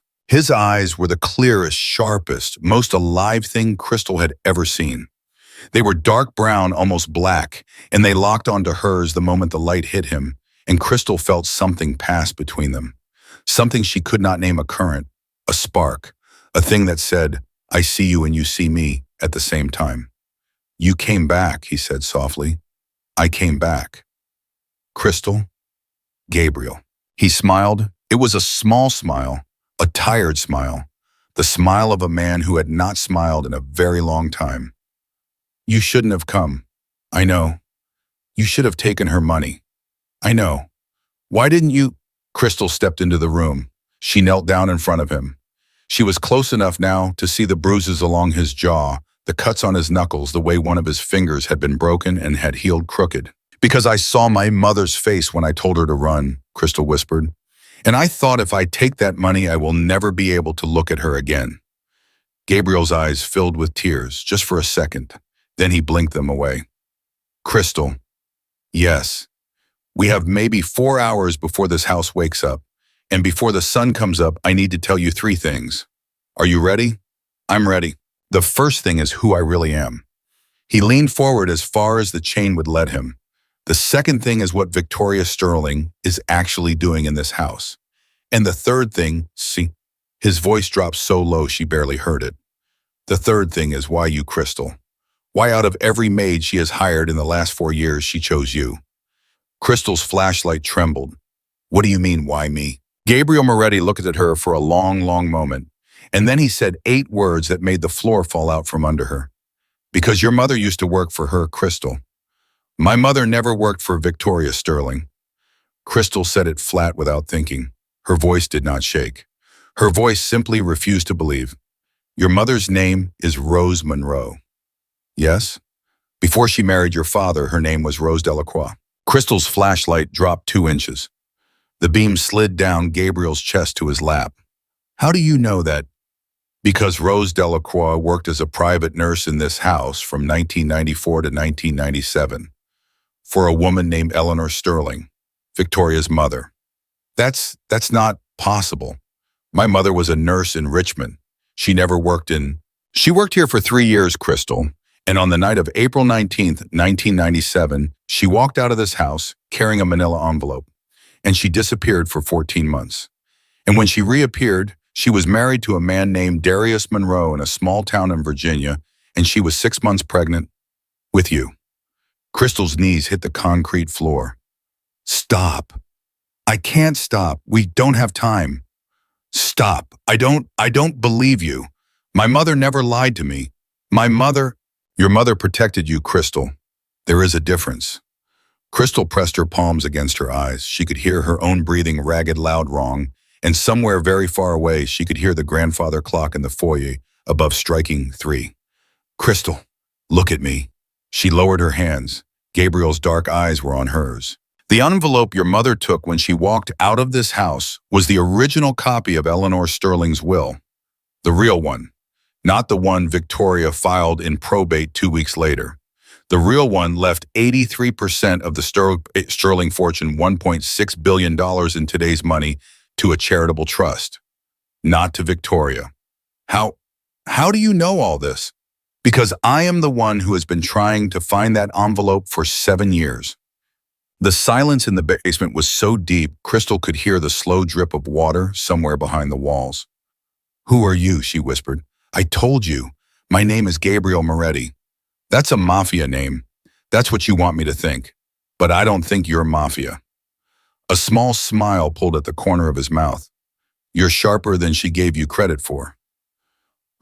were the clearest, sharpest, most alive thing Crystal had ever seen. They were dark brown, almost black, and they locked onto hers the moment the light hit him, and Crystal felt something pass between them. Something she could not name a current, a spark, a thing that said, I see you and you see me at the same time. You came back, he said softly. I came back. Crystal? Gabriel. He smiled. It was a small smile, a tired smile, the smile of a man who had not smiled in a very long time. You shouldn't have come. I know. You should have taken her money. I know. Why didn't you? Crystal stepped into the room. She knelt down in front of him. She was close enough now to see the bruises along his jaw, the cuts on his knuckles, the way one of his fingers had been broken and had healed crooked. Because I saw my mother's face when I told her to run, Crystal whispered. And I thought if I take that money, I will never be able to look at her again. Gabriel's eyes filled with tears, just for a second. Then he blinked them away. Crystal. Yes. We have maybe 4 hours before this house wakes up. And before the sun comes up, I need to tell you 3 things. Are you ready? I'm ready. The first thing is who I really am. He leaned forward as far as the chain would let him. The second thing is what Victoria Sterling is actually doing in this house. And the third thing, see, his voice dropped so low she barely heard it. The third thing is why you, Crystal. Why out of every maid she has hired in the last 4 years, she chose you. Crystal's flashlight trembled. What do you mean, why me? Gabriel Moretti looked at her for a long, long moment, and then he said 8 words that made the floor fall out from under her. Because your mother used to work for her, Crystal. My mother never worked for Victoria Sterling. Crystal said it flat without thinking. Her voice did not shake. Her voice simply refused to believe. Your mother's name is Rose Monroe. Yes? Before she married your father, her name was Rose Delacroix. Crystal's flashlight dropped 2 inches. The beam slid down Gabriel's chest to his lap. How do you know that? Because Rose Delacroix worked as a private nurse in this house from 1994 to 1997 for a woman named Eleanor Sterling, Victoria's mother. That's not possible. My mother was a nurse in Richmond. She worked here for 3 years, Crystal. And on the night of April 19th, 1997, she walked out of this house carrying a manila envelope, and she disappeared for 14 months. And when she reappeared, she was married to a man named Darius Monroe in a small town in Virginia, and she was 6 months pregnant with you. Crystal's knees hit the concrete floor. Stop. I can't stop. We don't have time. Stop. I don't believe you. My mother never lied to me. Your mother protected you, Crystal. There is a difference. Crystal pressed her palms against her eyes. She could hear her own breathing ragged, loud, wrong, and somewhere very far away, she could hear the grandfather clock in the foyer above striking 3. Crystal, look at me. She lowered her hands. Gabriel's dark eyes were on hers. The envelope your mother took when she walked out of this house was the original copy of Eleanor Sterling's will. The real one, not the one Victoria filed in probate 2 weeks later. The real one left 83% of the Sterling fortune, $1.6 billion in today's money, to a charitable trust, not to Victoria. How do you know all this? Because I am the one who has been trying to find that envelope for 7 years. The silence in the basement was so deep, Crystal could hear the slow drip of water somewhere behind the walls. "Who are you?" she whispered. "I told you. My name is Gabriel Moretti." "That's a Mafia name. That's what you want me to think. But I don't think you're Mafia." A small smile pulled at the corner of his mouth. "You're sharper than she gave you credit for."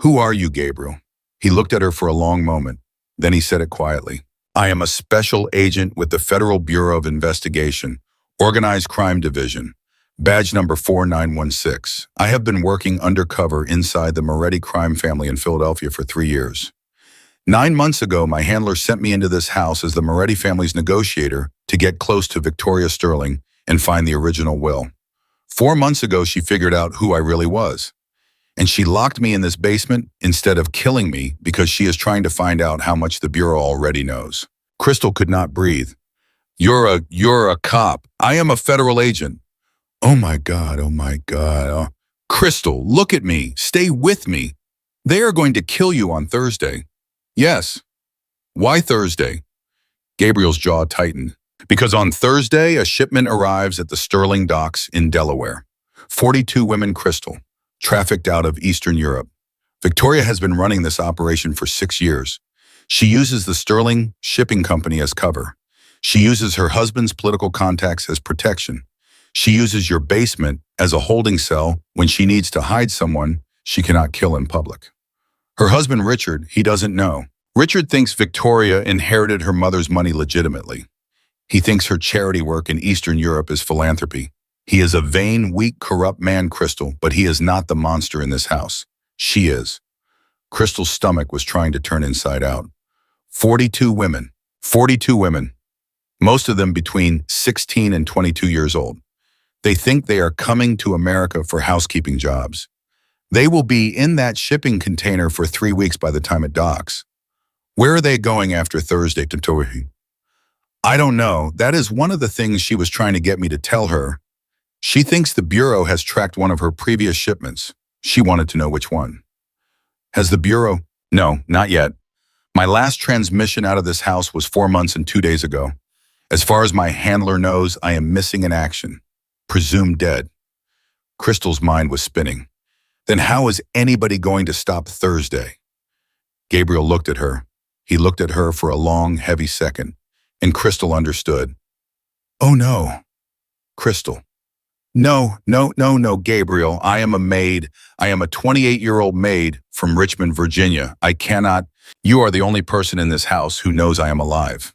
"Who are you, Gabriel?" He looked at her for a long moment. Then he said it quietly. "I am a special agent with the Federal Bureau of Investigation, Organized Crime Division, badge number 4916. I have been working undercover inside the Moretti crime family in Philadelphia for 3 years. 9 months ago, my handler sent me into this house as the Moretti family's negotiator to get close to Victoria Sterling and find the original will. 4 months ago, she figured out who I really was. And she locked me in this basement instead of killing me because she is trying to find out how much the Bureau already knows." Crystal could not breathe. You're a cop. I am a federal agent." Oh my God, oh my God. Oh. "Crystal, look at me. Stay with me. They are going to kill you on Thursday." "Yes." "Why Thursday?" Gabriel's jaw tightened. "Because on Thursday, a shipment arrives at the Sterling docks in Delaware. 42 women, Crystal, trafficked out of Eastern Europe. Victoria has been running this operation for 6 years. She uses the Sterling shipping company as cover. She uses her husband's political contacts as protection. She uses your basement as a holding cell when she needs to hide someone she cannot kill in public. Her husband, Richard, he doesn't know. Richard thinks Victoria inherited her mother's money legitimately. He thinks her charity work in Eastern Europe is philanthropy. He is a vain, weak, corrupt man, Crystal, but he is not the monster in this house. She is." Crystal's stomach was trying to turn inside out. 42 women. 42 women. Most of them between 16 and 22 years old. They think they are coming to America for housekeeping jobs. They will be in that shipping container for 3 weeks by the time it docks. Where are they going after Thursday, Tori? I don't know. That is one of the things she was trying to get me to tell her. She thinks the Bureau has tracked one of her previous shipments. She wanted to know which one. Has the Bureau? No, not yet. My last transmission out of this house was 4 months and 2 days ago. As far as my handler knows, I am missing in action. Presumed dead. Crystal's mind was spinning. Then how is anybody going to stop Thursday? Gabriel looked at her. He looked at her for a long, heavy second, and Crystal understood. "Oh no, Crystal. No, Gabriel. I am a maid. I am a 28-year-old maid from Richmond, Virginia. I cannot. You are the only person in this house who knows I am alive.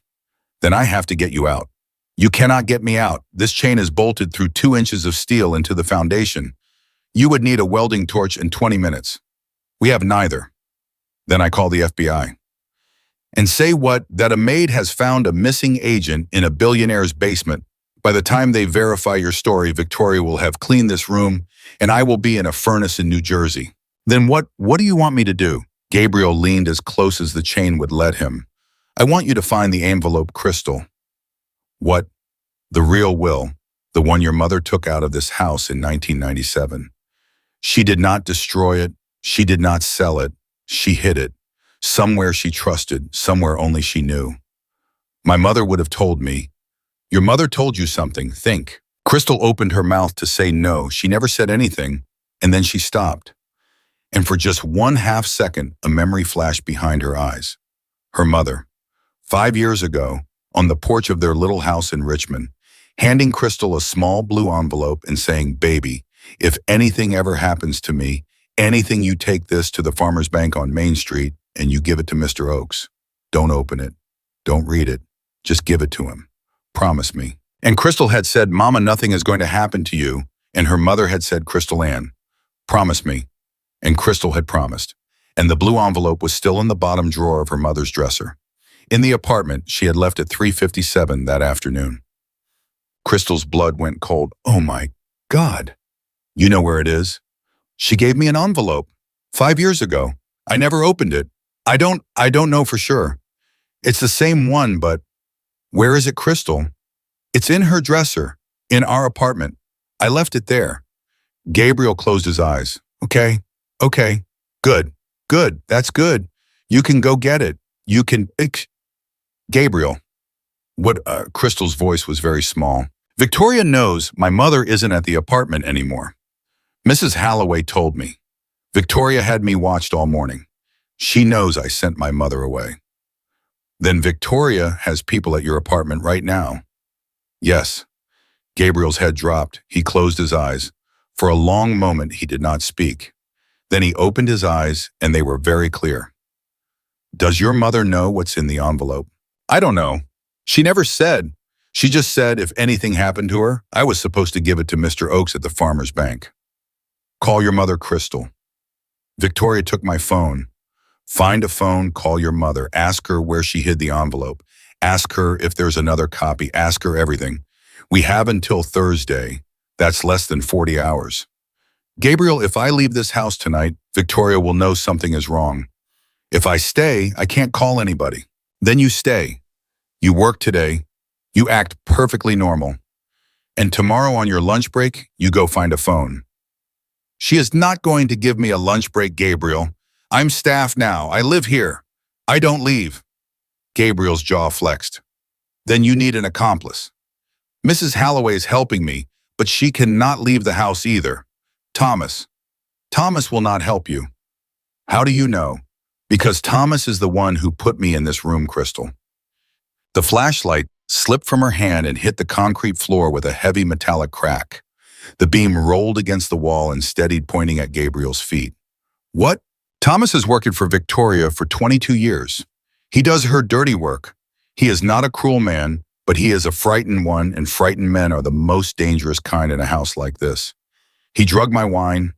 Then I have to get you out. You cannot get me out. This chain is bolted through 2 inches of steel into the foundation. You would need a welding torch in 20 minutes. We have neither. Then I call the FBI. And say what? That a maid has found a missing agent in a billionaire's basement. By the time they verify your story, Victoria will have cleaned this room, and I will be in a furnace in New Jersey. Then what do you want me to do?" Gabriel leaned as close as the chain would let him. "I want you to find the envelope, Crystal." "What?" "The real will, the one your mother took out of this house in 1997. She did not destroy it. She did not sell it. She hid it. Somewhere she trusted, somewhere only she knew. My mother would have told me. Your mother told you something, think." Crystal opened her mouth to say no. She never said anything, and then she stopped. And for just 1/2 second, a memory flashed behind her eyes. Her mother, 5 years ago, on the porch of their little house in Richmond, handing Crystal a small blue envelope and saying, "Baby, if anything ever happens to me, anything, you take this to the Farmers Bank on Main Street and you give it to Mr. Oakes. Don't open it. Don't read it. Just give it to him. Promise me." And Crystal had said, "Mama, nothing is going to happen to you." And her mother had said, "Crystal Ann, promise me." And Crystal had promised. And the blue envelope was still in the bottom drawer of her mother's dresser. In the apartment she had left at 3:57 that afternoon. Crystal's blood went cold. Oh my God. You know where it is? She gave me an envelope 5 years ago. I never opened it. I don't know for sure. It's the same one, but where is it, Crystal? It's in her dresser, in our apartment. I left it there. Gabriel closed his eyes. Okay, okay, good, good, that's good. You can go get it. You can, Gabriel. Crystal's voice was very small. Victoria knows my mother isn't at the apartment anymore. Mrs. Halloway told me. Victoria had me watched all morning. She knows I sent my mother away. Then Victoria has people at your apartment right now. Yes. Gabriel's head dropped. He closed his eyes. For a long moment, he did not speak. Then he opened his eyes, and they were very clear. Does your mother know what's in the envelope? I don't know. She never said. She just said if anything happened to her, I was supposed to give it to Mr. Oakes at the Farmer's Bank. Call your mother, Crystal. Victoria took my phone. Find a phone, call your mother, ask her where she hid the envelope. Ask her if there's another copy, ask her everything. We have until Thursday. That's less than 40 hours. Gabriel, if I leave this house tonight, Victoria will know something is wrong. If I stay, I can't call anybody. Then you stay. You work today. You act perfectly normal. And tomorrow on your lunch break, you go find a phone. She is not going to give me a lunch break, Gabriel. I'm staff now. I live here. I don't leave. Gabriel's jaw flexed. Then you need an accomplice. Mrs. Halloway is helping me, but she cannot leave the house either. Thomas. Thomas will not help you. How do you know? Because Thomas is the one who put me in this room, Crystal. The flashlight slipped from her hand and hit the concrete floor with a heavy metallic crack. The beam rolled against the wall and steadied, pointing at Gabriel's feet. What? Thomas is working for Victoria for 22 years. He does her dirty work. He is not a cruel man, but he is a frightened one, and frightened men are the most dangerous kind in a house like this. He drugged my wine.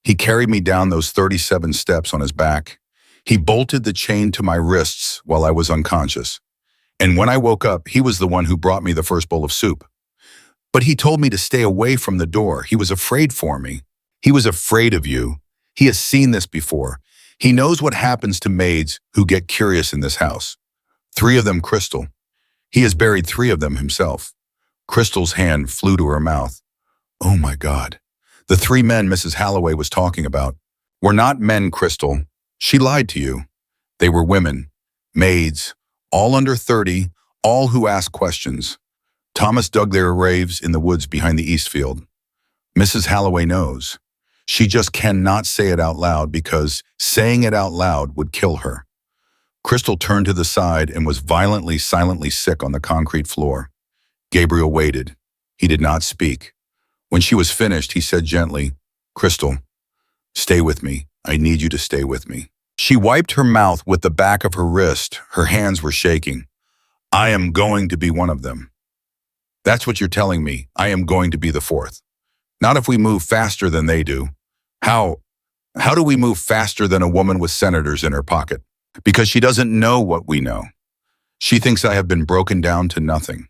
He carried me down those 37 steps on his back. He bolted the chain to my wrists while I was unconscious. And when I woke up, he was the one who brought me the first bowl of soup. But he told me to stay away from the door. He was afraid for me. He was afraid of you. He has seen this before. He knows what happens to maids who get curious in this house. 3 of them, Crystal. He has buried 3 of them himself. Crystal's hand flew to her mouth. Oh my God. The 3 men Mrs. Halloway was talking about were not men, Crystal. She lied to you. They were women, maids, all under 30, all who asked questions. Thomas dug their graves in the woods behind the East Field. Mrs. Halloway knows. She just cannot say it out loud because saying it out loud would kill her. Crystal turned to the side and was violently, silently sick on the concrete floor. Gabriel waited. He did not speak. When she was finished, he said gently, Crystal, stay with me. I need you to stay with me. She wiped her mouth with the back of her wrist. Her hands were shaking. I am going to be one of them. That's what you're telling me. I am going to be the 4th. Not if we move faster than they do. How do we move faster than a woman with senators in her pocket? Because she doesn't know what we know. She thinks I have been broken down to nothing.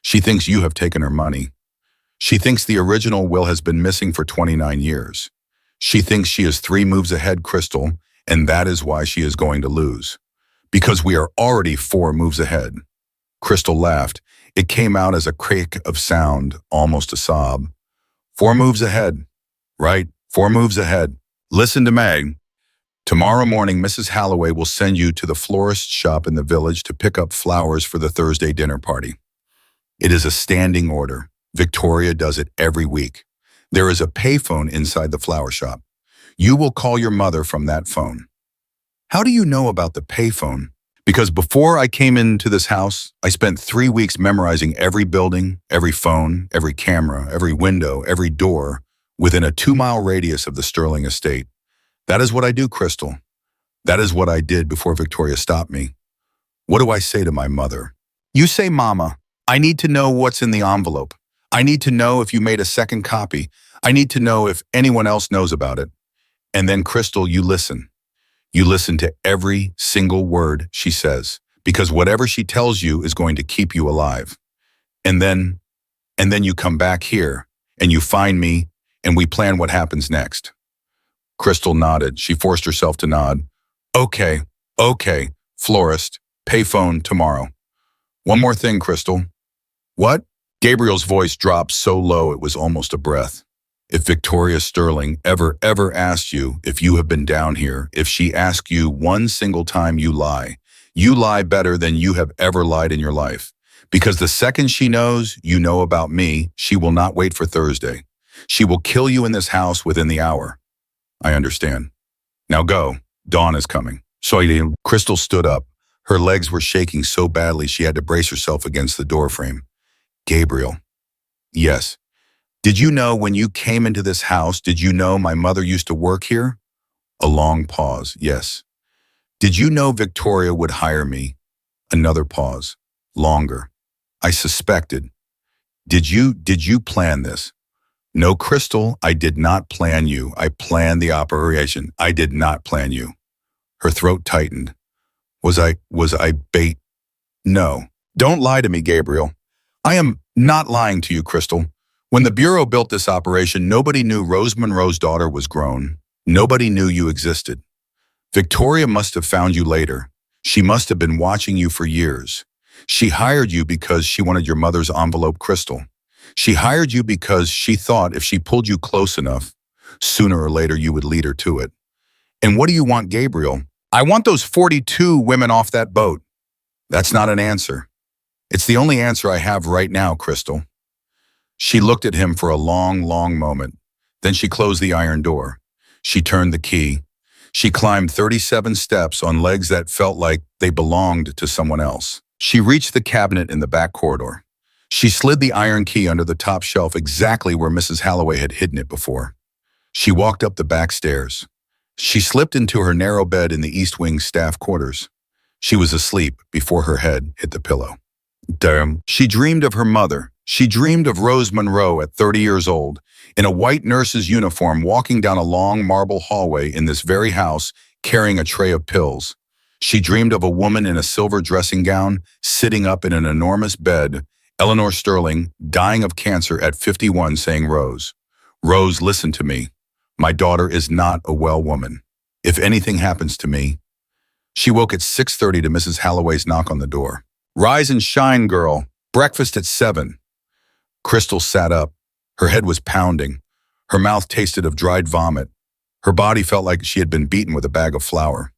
She thinks you have taken her money. She thinks the original will has been missing for 29 years. She thinks she is 3 moves ahead, Crystal, and that is why she is going to lose. Because we are already 4 moves ahead. Crystal laughed. It came out as a creak of sound, almost a sob. 4 moves ahead. Right, 4 moves ahead. Listen to Meg. Tomorrow morning, Mrs. Halloway will send you to the florist shop in the village to pick up flowers for the Thursday dinner party. It is a standing order. Victoria does it every week. There is a payphone inside the flower shop. You will call your mother from that phone. How do you know about the payphone? Because before I came into this house, I spent 3 weeks memorizing every building, every phone, every camera, every window, every door within a 2-mile radius of the Sterling estate. That is what I do, Crystal. That is what I did before Victoria stopped me. What do I say to my mother? You say, Mama, I need to know what's in the envelope. I need to know if you made a second copy. I need to know if anyone else knows about it. And then, Crystal, you listen. You listen to every single word she says, because whatever she tells you is going to keep you alive. And then And then you come back here, and you find me, and we plan what happens next. Crystal nodded. She forced herself to nod. Okay, okay, florist, payphone tomorrow. One more thing, Crystal. What? Gabriel's voice dropped so low it was almost a breath. If Victoria Sterling ever asked you if you have been down here, if she asks you one single time you lie better than you have ever lied in your life. Because the second she knows you know about me, she will not wait for Thursday. She will kill you in this house within the hour. I understand. Now go. Dawn is coming. Crystal stood up. Her legs were shaking so badly she had to brace herself against the doorframe. Gabriel. Yes. Did you know when you came into this house, did you know my mother used to work here? A long pause. Yes. Did you know Victoria would hire me? Another pause. Longer. I suspected. Did you plan this? No, Crystal, I did not plan you. I planned the operation. I did not plan you. Her throat tightened. Was I bait? No. Don't lie to me, Gabriel. I am not lying to you, Crystal. When the Bureau built this operation, nobody knew Rose Monroe's daughter was grown. Nobody knew you existed. Victoria must have found you later. She must have been watching you for years. She hired you because she wanted your mother's envelope, Crystal. She hired you because she thought if she pulled you close enough, sooner or later you would lead her to it. And what do you want, Gabriel? I want those 42 women off that boat. That's not an answer. It's the only answer I have right now, Crystal. She looked at him for a long moment. Then she closed the iron door. She turned the key. She climbed 37 steps on legs that felt like they belonged to someone else. She reached the cabinet in the back corridor. She slid the iron key under the top shelf exactly where Mrs. Halloway had hidden it before. She walked up the back stairs. She slipped into her narrow bed in the East Wing staff quarters. She was asleep before her head hit the pillow. Damn. She dreamed of her mother. She dreamed of Rose Monroe at 30 years old, in a white nurse's uniform walking down a long marble hallway in this very house carrying a tray of pills. She dreamed of a woman in a silver dressing gown, sitting up in an enormous bed, Eleanor Sterling, dying of cancer at 51, saying, Rose, listen to me. My daughter is not a well woman. If anything happens to me. She woke at 6:30 to Mrs. Halloway's knock on the door. Rise and shine, girl. Breakfast at 7. Crystal sat up. Her head was pounding. Her mouth tasted of dried vomit. Her body felt like she had been beaten with a bag of flour.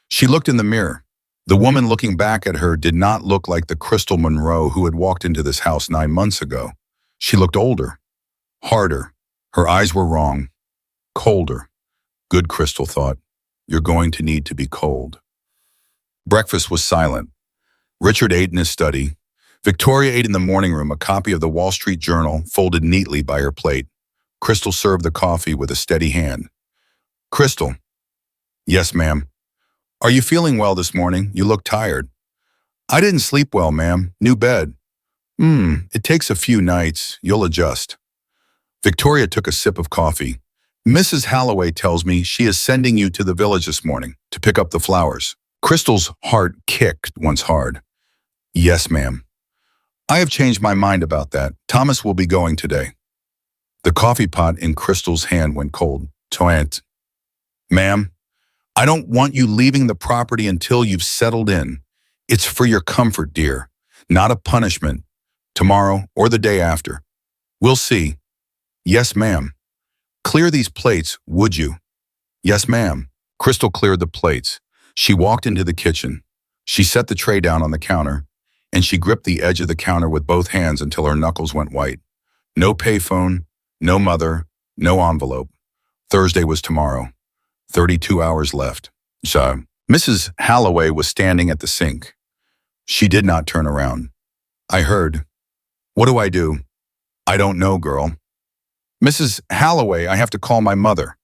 She looked in the mirror. The woman looking back at her did not look like the Crystal Monroe who had walked into this house 9 months ago. She looked older, harder. Her eyes were wrong, colder. Good, Crystal thought. You're going to need to be cold. Breakfast was silent. Richard ate in his study. Victoria ate in the morning room, a copy of the Wall Street Journal folded neatly by her plate. Crystal served the coffee with a steady hand. Crystal. Yes, ma'am. Are you feeling well this morning? You look tired. I didn't sleep well, ma'am. New bed. It takes a few nights. You'll adjust. Victoria took a sip of coffee. Mrs. Halloway tells me she is sending you to the village this morning to pick up the flowers. Crystal's heart kicked once hard. Yes, ma'am. I have changed my mind about that. Thomas will be going today. The coffee pot in Crystal's hand went cold. Toant. Ma'am, I don't want you leaving the property until you've settled in. It's for your comfort, dear, not a punishment. Tomorrow or the day after. We'll see. Yes, ma'am. Clear these plates, would you? Yes, ma'am. Crystal cleared the plates. She walked into the kitchen. She set the tray down on the counter, and she gripped the edge of the counter with both hands until her knuckles went white. No payphone, no mother, no envelope. Thursday was tomorrow. 32 hours left. So, Mrs. Halloway was standing at the sink. She did not turn around. I heard. What do I do? I don't know, girl. Mrs. Halloway, I have to call my mother.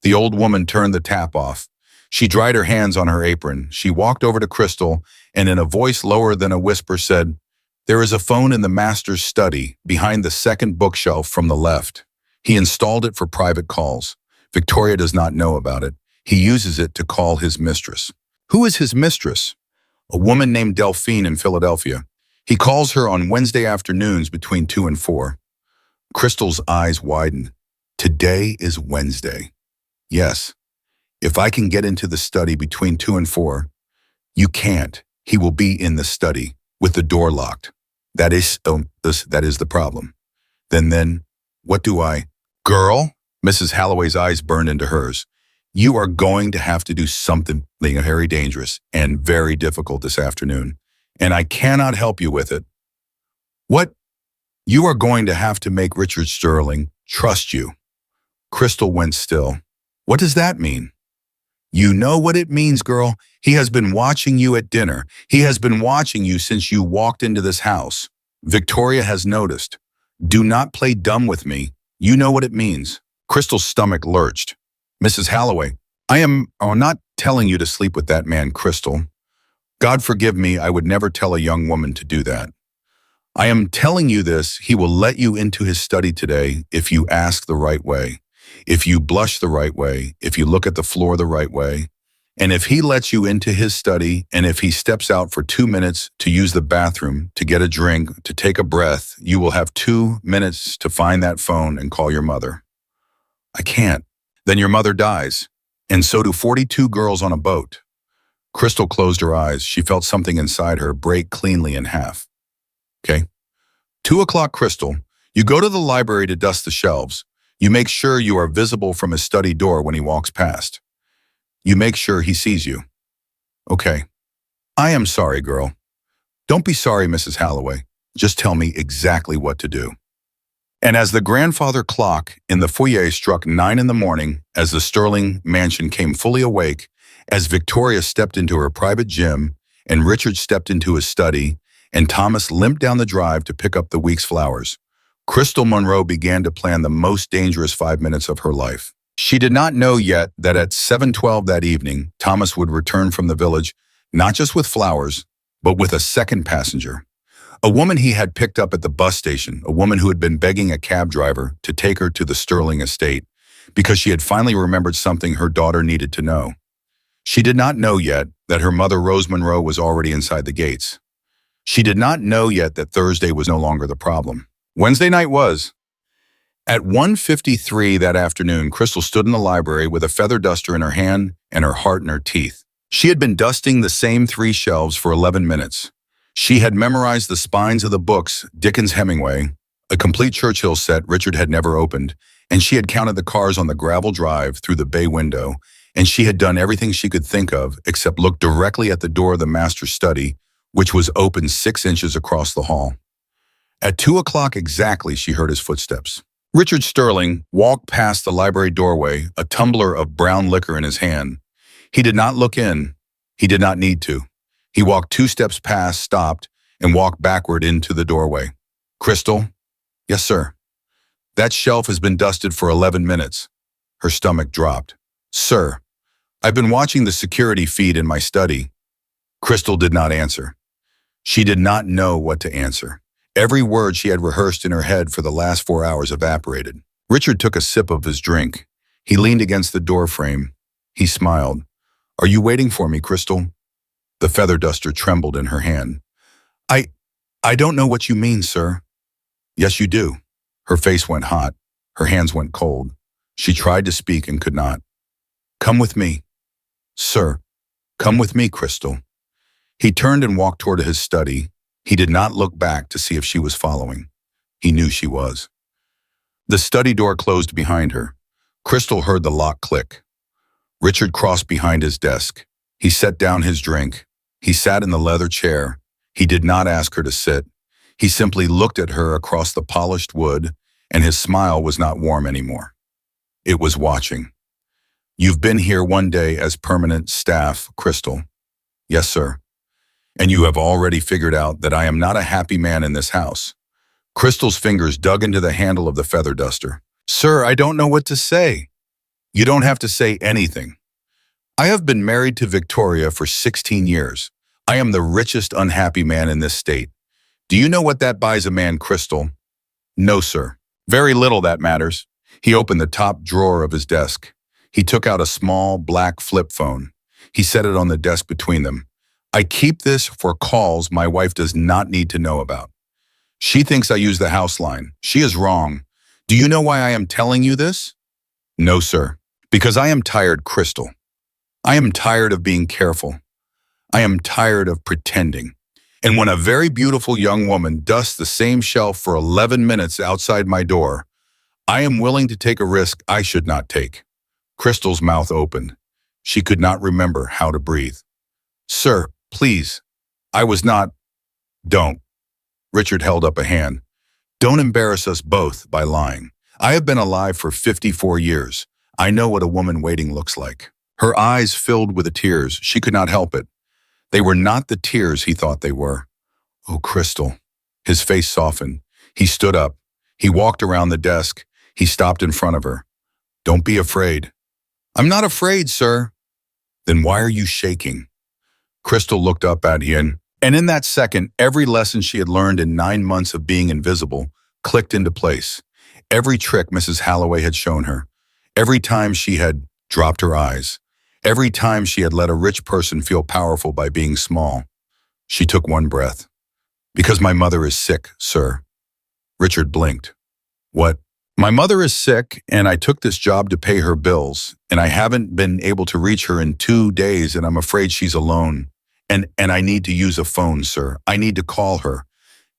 The old woman turned the tap off. She dried her hands on her apron. She walked over to Crystal and in a voice lower than a whisper said, There is a phone in the master's study behind the second bookshelf from the left. He installed it for private calls. Victoria does not know about it. He uses it to call his mistress. Who is his mistress? A woman named Delphine in Philadelphia. He calls her on Wednesday afternoons between 2 and 4. Crystal's eyes widen. Today is Wednesday. Yes, if I can get into the study between 2 and 4, you can't. He will be in the study with the door locked. That is the problem. Then, what do I? Girl, Mrs. Holloway's eyes burned into hers. You are going to have to do something very dangerous and very difficult this afternoon, and I cannot help you with it. What? You are going to have to make Richard Sterling trust you. Crystal went still. What does that mean? You know what it means, girl. He has been watching you at dinner. He has been watching you since you walked into this house. Victoria has noticed. Do not play dumb with me. You know what it means. Crystal's stomach lurched. Mrs. Holloway, I am not telling you to sleep with that man, Crystal. God forgive me, I would never tell a young woman to do that. I am telling you this, he will let you into his study today if you ask the right way, if you blush the right way, if you look at the floor the right way. And if he lets you into his study, and if he steps out for 2 minutes to use the bathroom, to get a drink, to take a breath, you will have 2 minutes to find that phone and call your mother. I can't. Then your mother dies. And so do 42 girls on a boat. Crystal closed her eyes. She felt something inside her break cleanly in half. Okay. 2 o'clock, Crystal. You go to the library to dust the shelves. You make sure you are visible from his study door when he walks past. You make sure he sees you. Okay. I am sorry, girl. Don't be sorry, Mrs. Holloway. Just tell me exactly what to do. And as the grandfather clock in the foyer struck 9 in the morning, as the Sterling mansion came fully awake, as Victoria stepped into her private gym, and Richard stepped into his study, and Thomas limped down the drive to pick up the week's flowers, Crystal Monroe began to plan the most dangerous 5 minutes of her life. She did not know yet that at 7:12 that evening, Thomas would return from the village, not just with flowers, but with a second passenger. A woman he had picked up at the bus station, a woman who had been begging a cab driver to take her to the Sterling estate, because she had finally remembered something her daughter needed to know. She did not know yet that her mother, Rose Monroe, was already inside the gates. She did not know yet that Thursday was no longer the problem. Wednesday night was. At 1:53 that afternoon, Crystal stood in the library with a feather duster in her hand and her heart in her teeth. She had been dusting the same 3 shelves for 11 minutes. She had memorized the spines of the books, Dickens, Hemingway, a complete Churchill set Richard had never opened, and she had counted the cars on the gravel drive through the bay window, and she had done everything she could think of except look directly at the door of the master's study, which was open 6 inches across the hall. At 2 o'clock exactly, she heard his footsteps. Richard Sterling walked past the library doorway, a tumbler of brown liquor in his hand. He did not look in. He did not need to. He walked 2 steps past, stopped, and walked backward into the doorway. Crystal? Yes, sir. That shelf has been dusted for 11 minutes. Her stomach dropped. Sir, I've been watching the security feed in my study. Crystal did not answer. She did not know what to answer. Every word she had rehearsed in her head for the last 4 hours evaporated. Richard took a sip of his drink. He leaned against the door frame. He smiled. Are you waiting for me, Crystal? The feather duster trembled in her hand. I don't know what you mean, sir. Yes, you do. Her face went hot. Her hands went cold. She tried to speak and could not. Come with me. Sir, come with me, Crystal. He turned and walked toward his study. He did not look back to see if she was following. He knew she was. The study door closed behind her. Crystal heard the lock click. Richard crossed behind his desk. He set down his drink. He sat in the leather chair. He did not ask her to sit. He simply looked at her across the polished wood, and his smile was not warm anymore. It was watching. You've been here one day as permanent staff, Crystal. Yes, sir. And you have already figured out that I am not a happy man in this house. Crystal's fingers dug into the handle of the feather duster. Sir, I don't know what to say. You don't have to say anything. I have been married to Victoria for 16 years. I am the richest unhappy man in this state. Do you know what that buys a man, Crystal? No, sir. Very little that matters. He opened the top drawer of his desk. He took out a small black flip phone. He set it on the desk between them. I keep this for calls my wife does not need to know about. She thinks I use the house line. She is wrong. Do you know why I am telling you this? No, sir. Because I am tired, Crystal. I am tired of being careful. I am tired of pretending. And when a very beautiful young woman dusts the same shelf for 11 minutes outside my door, I am willing to take a risk I should not take. Crystal's mouth opened. She could not remember how to breathe. Sir, please. I was not. Don't. Richard held up a hand. Don't embarrass us both by lying. I have been alive for 54 years. I know what a woman waiting looks like. Her eyes filled with the tears. She could not help it. They were not the tears he thought they were. Oh, Crystal. His face softened. He stood up. He walked around the desk. He stopped in front of her. Don't be afraid. I'm not afraid, sir. Then why are you shaking? Crystal looked up at Ian, and in that second, every lesson she had learned in 9 months of being invisible clicked into place. Every trick Mrs. Halloway had shown her. Every time she had dropped her eyes. Every time she had let a rich person feel powerful by being small. She took one breath. Because my mother is sick, sir. Richard blinked. What? My mother is sick, and I took this job to pay her bills, and I haven't been able to reach her in 2 days, and I'm afraid she's alone. And I need to use a phone, sir. I need to call her.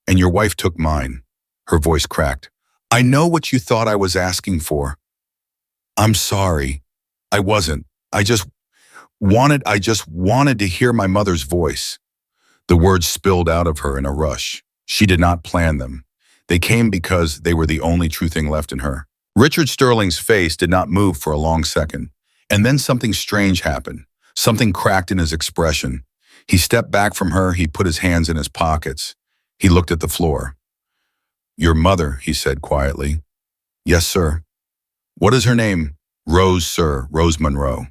And your wife took mine. Her voice cracked. I know what you thought I was asking for. I'm sorry. I wasn't. I just wanted to hear my mother's voice. The words spilled out of her in a rush. She did not plan them. They came because they were the only true thing left in her. Richard Sterling's face did not move for a long second. And then something strange happened. Something cracked in his expression. He stepped back from her. He put his hands in his pockets. He looked at the floor. Your mother, he said quietly. Yes, sir. What is her name? Rose, sir. Rose Monroe.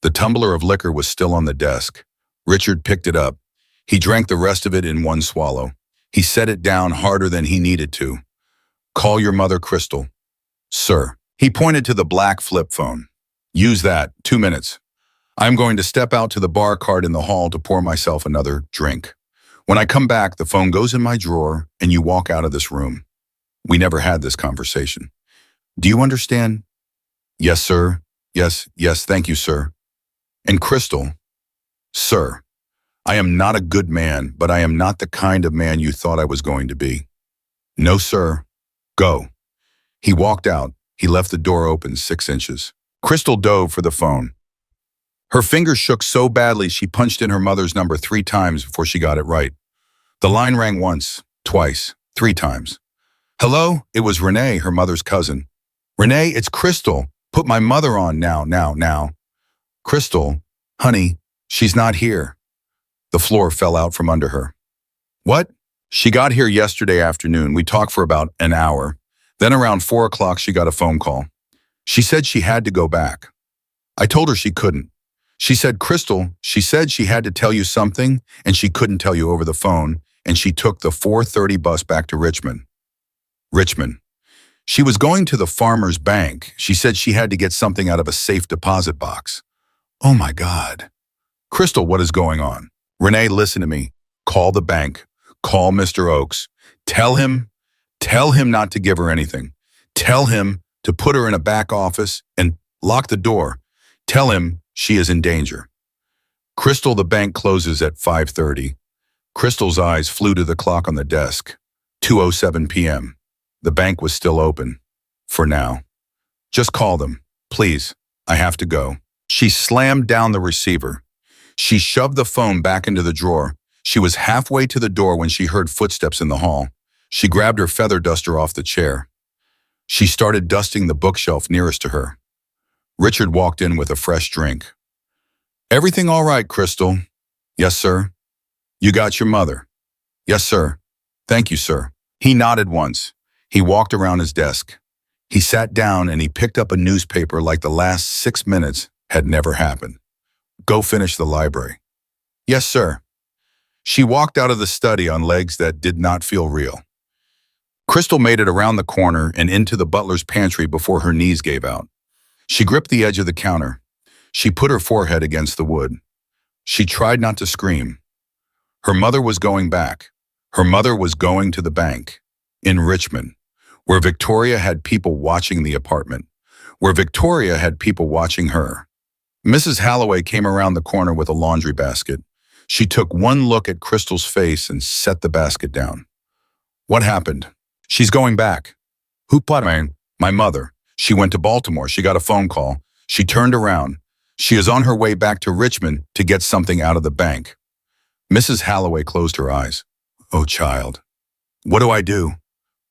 The tumbler of liquor was still on the desk. Richard picked it up. He drank the rest of it in one swallow. He set it down harder than he needed to. Call your mother, Crystal. Sir. He pointed to the black flip phone. Use that. 2 minutes. I'm going to step out to the bar cart in the hall to pour myself another drink. When I come back, the phone goes in my drawer and you walk out of this room. We never had this conversation. Do you understand? Yes, sir. Yes, thank you, sir. And Crystal, sir, I am not a good man, but I am not the kind of man you thought I was going to be. No, sir. Go. He walked out. He left the door open 6 inches. Crystal dove for the phone. Her fingers shook so badly she punched in her mother's number 3 times before she got it right. The line rang once, twice, 3 times. Hello? It was Renee, her mother's cousin. Renee, it's Crystal. Put my mother on now. Crystal, honey, she's not here. The floor fell out from under her. What? She got here yesterday afternoon. We talked for about an hour. Then around 4 o'clock, she got a phone call. She said she had to go back. I told her she couldn't. She said, Crystal, she said she had to tell you something and she couldn't tell you over the phone, and she took the 4:30 bus back to Richmond. Richmond. She was going to the farmer's bank. She said she had to get something out of a safe deposit box. Oh my God. Crystal, what is going on? Renee, listen to me. Call the bank. Call Mr. Oakes. Tell him not to give her anything. Tell him to put her in a back office and lock the door. Tell him she is in danger. Crystal, the bank closes at 5:30. Crystal's eyes flew to the clock on the desk. 2:07 p.m. The bank was still open. For now. Just call them. Please. I have to go. She slammed down the receiver. She shoved the phone back into the drawer. She was halfway to the door when she heard footsteps in the hall. She grabbed her feather duster off the chair. She started dusting the bookshelf nearest to her. Richard walked in with a fresh drink. Everything all right, Crystal? Yes, sir. You got your mother? Yes, sir. Thank you, sir. He nodded once. He walked around his desk. He sat down and he picked up a newspaper like the last 6 minutes had never happened. Go finish the library. Yes, sir. She walked out of the study on legs that did not feel real. Crystal made it around the corner and into the butler's pantry before her knees gave out. She gripped the edge of the counter. She put her forehead against the wood. She tried not to scream. Her mother was going back. Her mother was going to the bank. In Richmond, where Victoria had people watching the apartment. Where Victoria had people watching her. Mrs. Halloway came around the corner with a laundry basket. She took one look at Crystal's face and set the basket down. What happened? She's going back. Who put me? My mother. She went to Baltimore. She got a phone call. She turned around. She is on her way back to Richmond to get something out of the bank. Mrs. Halloway closed her eyes. Oh, child. What do I do?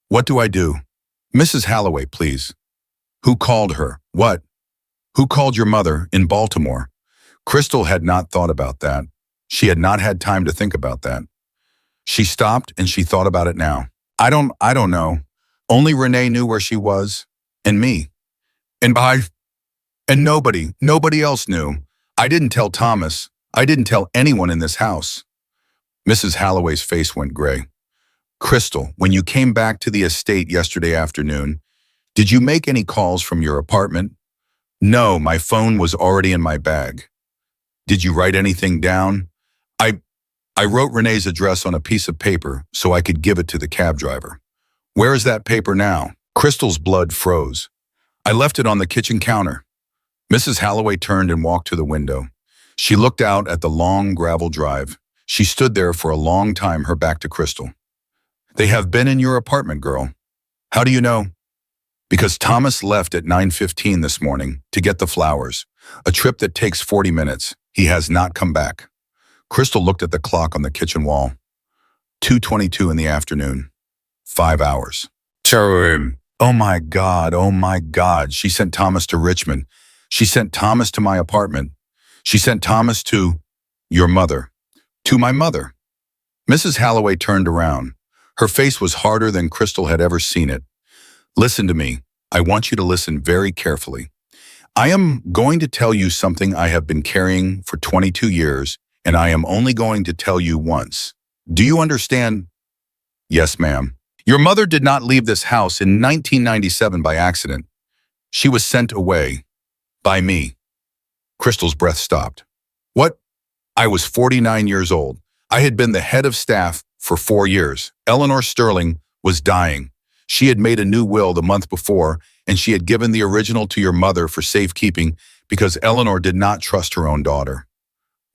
What do I do? Mrs. Halloway, please. Who called her? What? Who called your mother in Baltimore? Crystal had not thought about that. She had not had time to think about that. She stopped and she thought about it now. I don't know. Only Renee knew where she was. And me. And nobody else knew. I didn't tell Thomas. I didn't tell anyone in this house. Mrs. Halloway's face went gray. Crystal, when you came back to the estate yesterday afternoon, did you make any calls from your apartment? No, my phone was already in my bag. Did you write anything down? I wrote Renee's address on a piece of paper so I could give it to the cab driver. Where is that paper now? Crystal's blood froze. I left it on the kitchen counter. Mrs. Halloway turned and walked to the window. She looked out at the long gravel drive. She stood there for a long time, her back to Crystal. They have been in your apartment, girl. How do you know? Because Thomas left at 9:15 this morning to get the flowers, a trip that takes 40 minutes. He has not come back. Crystal looked at the clock on the kitchen wall. 2:22 in the afternoon. 5 hours. Oh my God. She sent Thomas to Richmond. She sent Thomas to my apartment. She sent Thomas to your mother. To my mother. Mrs. Halloway turned around. Her face was harder than Crystal had ever seen it. Listen to me. I want you to listen very carefully. I am going to tell you something I have been carrying for 22 years, and I am only going to tell you once. Do you understand? Yes, ma'am. Your mother did not leave this house in 1997 by accident. She was sent away. By me. Crystal's breath stopped. What? I was 49 years old. I had been the head of staff for 4 years. Eleanor Sterling was dying. She had made a new will the month before, and she had given the original to your mother for safekeeping because Eleanor did not trust her own daughter.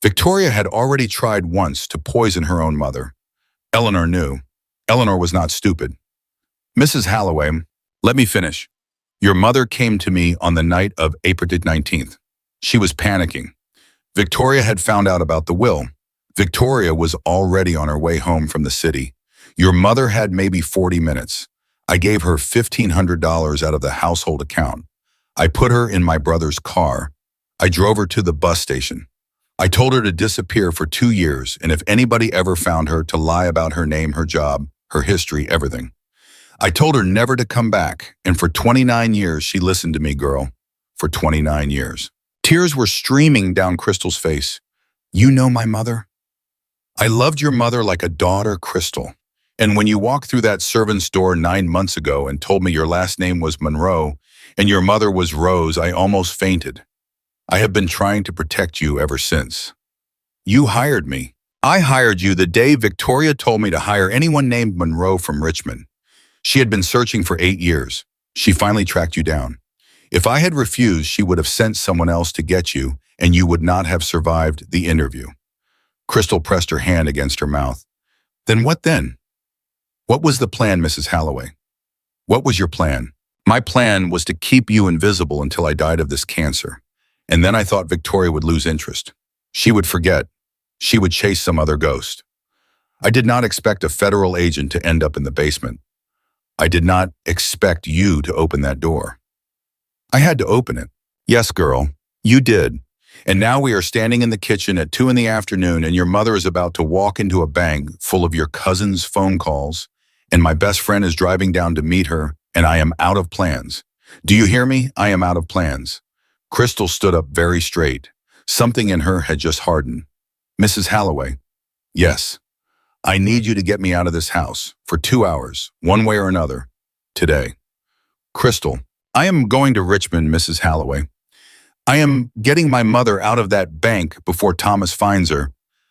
Victoria had already tried once to poison her own mother. Eleanor knew. Eleanor was not stupid. Mrs. Halloway, let me finish. Your mother came to me on the night of April 19th. She was panicking. Victoria had found out about the will. Victoria was already on her way home from the city. Your mother had maybe 40 minutes. I gave her $1,500 out of the household account. I put her in my brother's car. I drove her to the bus station. I told her to disappear for 2 years, and if anybody ever found her, to lie about her name, her job, her history, everything. I told her never to come back, and for 29 years she listened to me, girl. For 29 years. Tears were streaming down Crystal's face. You know my mother? I loved your mother like a daughter, Crystal. And when you walked through that servant's door 9 months ago and told me your last name was Monroe and your mother was Rose, I almost fainted. I have been trying to protect you ever since. You hired me. I hired you the day Victoria told me to hire anyone named Monroe from Richmond. She had been searching for 8 years. She finally tracked you down. If I had refused, she would have sent someone else to get you, and you would not have survived the interview. Crystal pressed her hand against her mouth. Then what then? What was the plan, Mrs. Halloway? What was your plan? My plan was to keep you invisible until I died of this cancer. And then I thought Victoria would lose interest. She would forget. She would chase some other ghost. I did not expect a federal agent to end up in the basement. I did not expect you to open that door. I had to open it. Yes, girl, you did. And now we are standing in the kitchen at 2 in the afternoon and your mother is about to walk into a bank full of your cousin's phone calls and my best friend is driving down to meet her and I am out of plans. Do you hear me? I am out of plans. Crystal stood up very straight. Something in her had just hardened. Mrs. Halloway, yes, I need you to get me out of this house for 2 hours, one way or another, today. Crystal, I am going to Richmond, Mrs. Halloway. I am getting my mother out of that bank before Thomas finds her.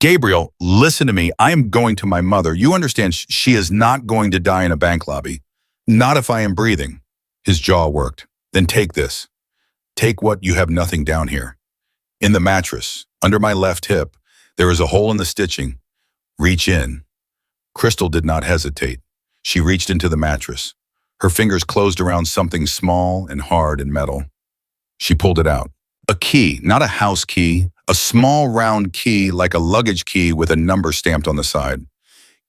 Gabriel, listen to me. I am going to my mother. You understand she is not going to die in a bank lobby. Not if I am breathing. His jaw worked. Then take this. Take what you have nothing down here. In the mattress, under my left hip, there is a hole in the stitching. Reach in. Crystal did not hesitate. She reached into the mattress. Her fingers closed around something small and hard and metal. She pulled it out. A key, not a house key, a small round key like a luggage key with a number stamped on the side.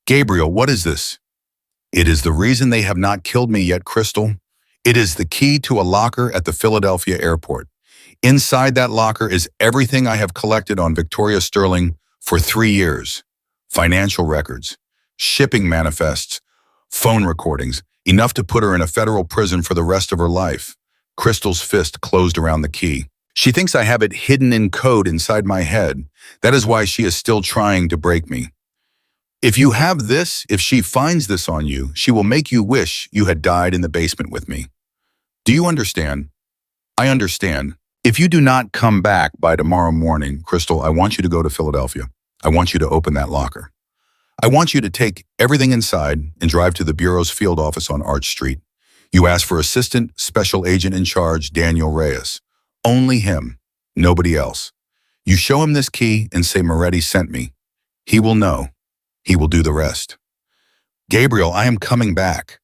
Gabriel, what is this? It is the reason they have not killed me yet, Crystal. It is the key to a locker at the Philadelphia airport. Inside that locker is everything I have collected on Victoria Sterling for 3 years. Financial records, shipping manifests, phone recordings, enough to put her in a federal prison for the rest of her life. Crystal's fist closed around the key. She thinks I have it hidden in code inside my head. That is why she is still trying to break me. If you have this, if she finds this on you, she will make you wish you had died in the basement with me. Do you understand? I understand. If you do not come back by tomorrow morning, Crystal, I want you to go to Philadelphia. I want you to open that locker. I want you to take everything inside and drive to the Bureau's field office on Arch Street. You ask for Assistant Special Agent in Charge, Daniel Reyes. Only him, nobody else. You show him this key and say Moretti sent me. He will know. He will do the rest. Gabriel, I am coming back.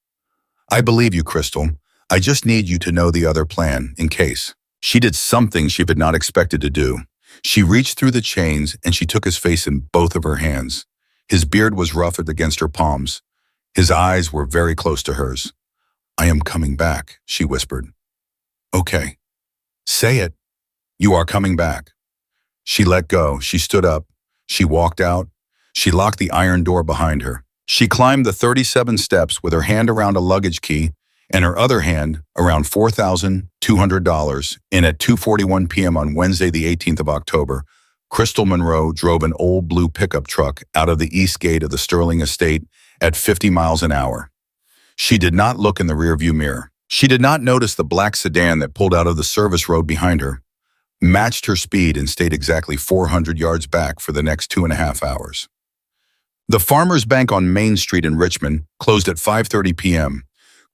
I believe you, Crystal. I just need you to know the other plan, in case. She did something she had not expected to do. She reached through the chains and she took his face in both of her hands. His beard was ruffled against her palms. His eyes were very close to hers. I am coming back, she whispered. Okay. Say it. You are coming back. She let go. She stood up. She walked out. She locked the iron door behind her. She climbed the 37 steps with her hand around a luggage key and her other hand around $4,200. And at 2:41 p.m. on Wednesday, the 18th of October, Crystal Monroe drove an old blue pickup truck out of the east gate of the Sterling estate at 50 miles an hour. She did not look in the rearview mirror. She did not notice the black sedan that pulled out of the service road behind her, matched her speed and stayed exactly 400 yards back for the next 2.5 hours. The Farmers Bank on Main Street in Richmond closed at 5:30 p.m.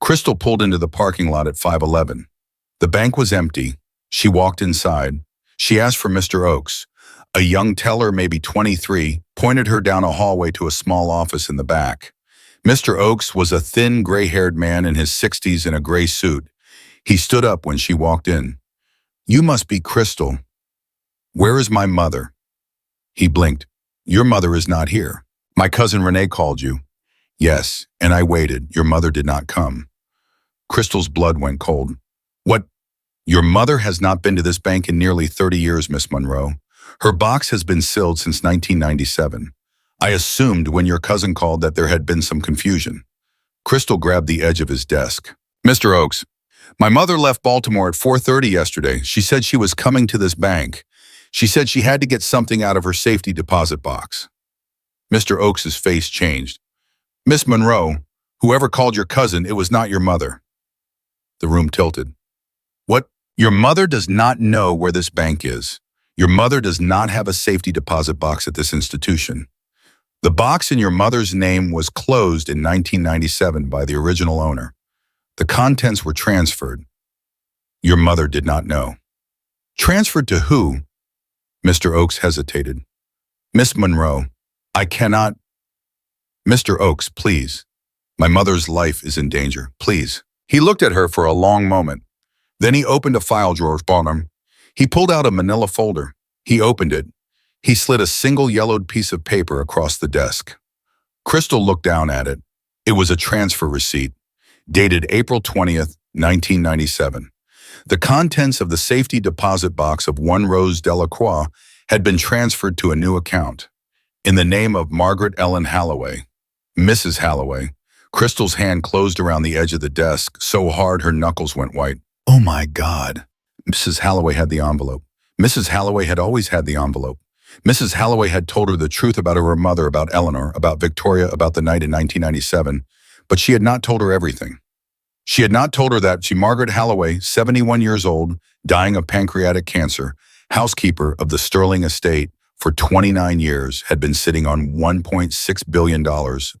Crystal pulled into the parking lot at 5:11. The bank was empty. She walked inside. She asked for Mr. Oakes. A young teller, maybe 23, pointed her down a hallway to a small office in the back. Mr. Oakes was a thin, gray-haired man in his 60s in a gray suit. He stood up when she walked in. You must be Crystal. Where is my mother? He blinked. Your mother is not here. My cousin Renee called you. Yes, and I waited. Your mother did not come. Crystal's blood went cold. What? Your mother has not been to this bank in nearly 30 years, Miss Monroe. Her box has been sealed since 1997. I assumed when your cousin called that there had been some confusion. Crystal grabbed the edge of his desk. Mr. Oakes, my mother left Baltimore at 4:30 yesterday. She said she was coming to this bank. She said she had to get something out of her safety deposit box. Mr. Oakes' face changed. Miss Monroe, whoever called your cousin, it was not your mother. The room tilted. What? Your mother does not know where this bank is. Your mother does not have a safety deposit box at this institution. The box in your mother's name was closed in 1997 by the original owner. The contents were transferred. Your mother did not know. Transferred to who? Mr. Oakes hesitated. Miss Monroe, I cannot. Mr. Oakes, please. My mother's life is in danger. Please. He looked at her for a long moment. Then he opened a file drawer bottom. He pulled out a manila folder. He opened it. He slid a single yellowed piece of paper across the desk. Crystal looked down at it. It was a transfer receipt, dated April 20th, 1997. The contents of the safety deposit box of One Rose Delacroix had been transferred to a new account, in the name of Margaret Ellen Halloway. Mrs. Halloway. Crystal's hand closed around the edge of the desk so hard her knuckles went white. Oh my God. Mrs. Halloway had the envelope. Mrs. Halloway had always had the envelope. Mrs. Halloway had told her the truth about her mother, about Eleanor, about Victoria, about the night in 1997, but she had not told her everything. She had not told her that Margaret Halloway, 71 years old, dying of pancreatic cancer, housekeeper of the Sterling estate, for 29 years, had been sitting on $1.6 billion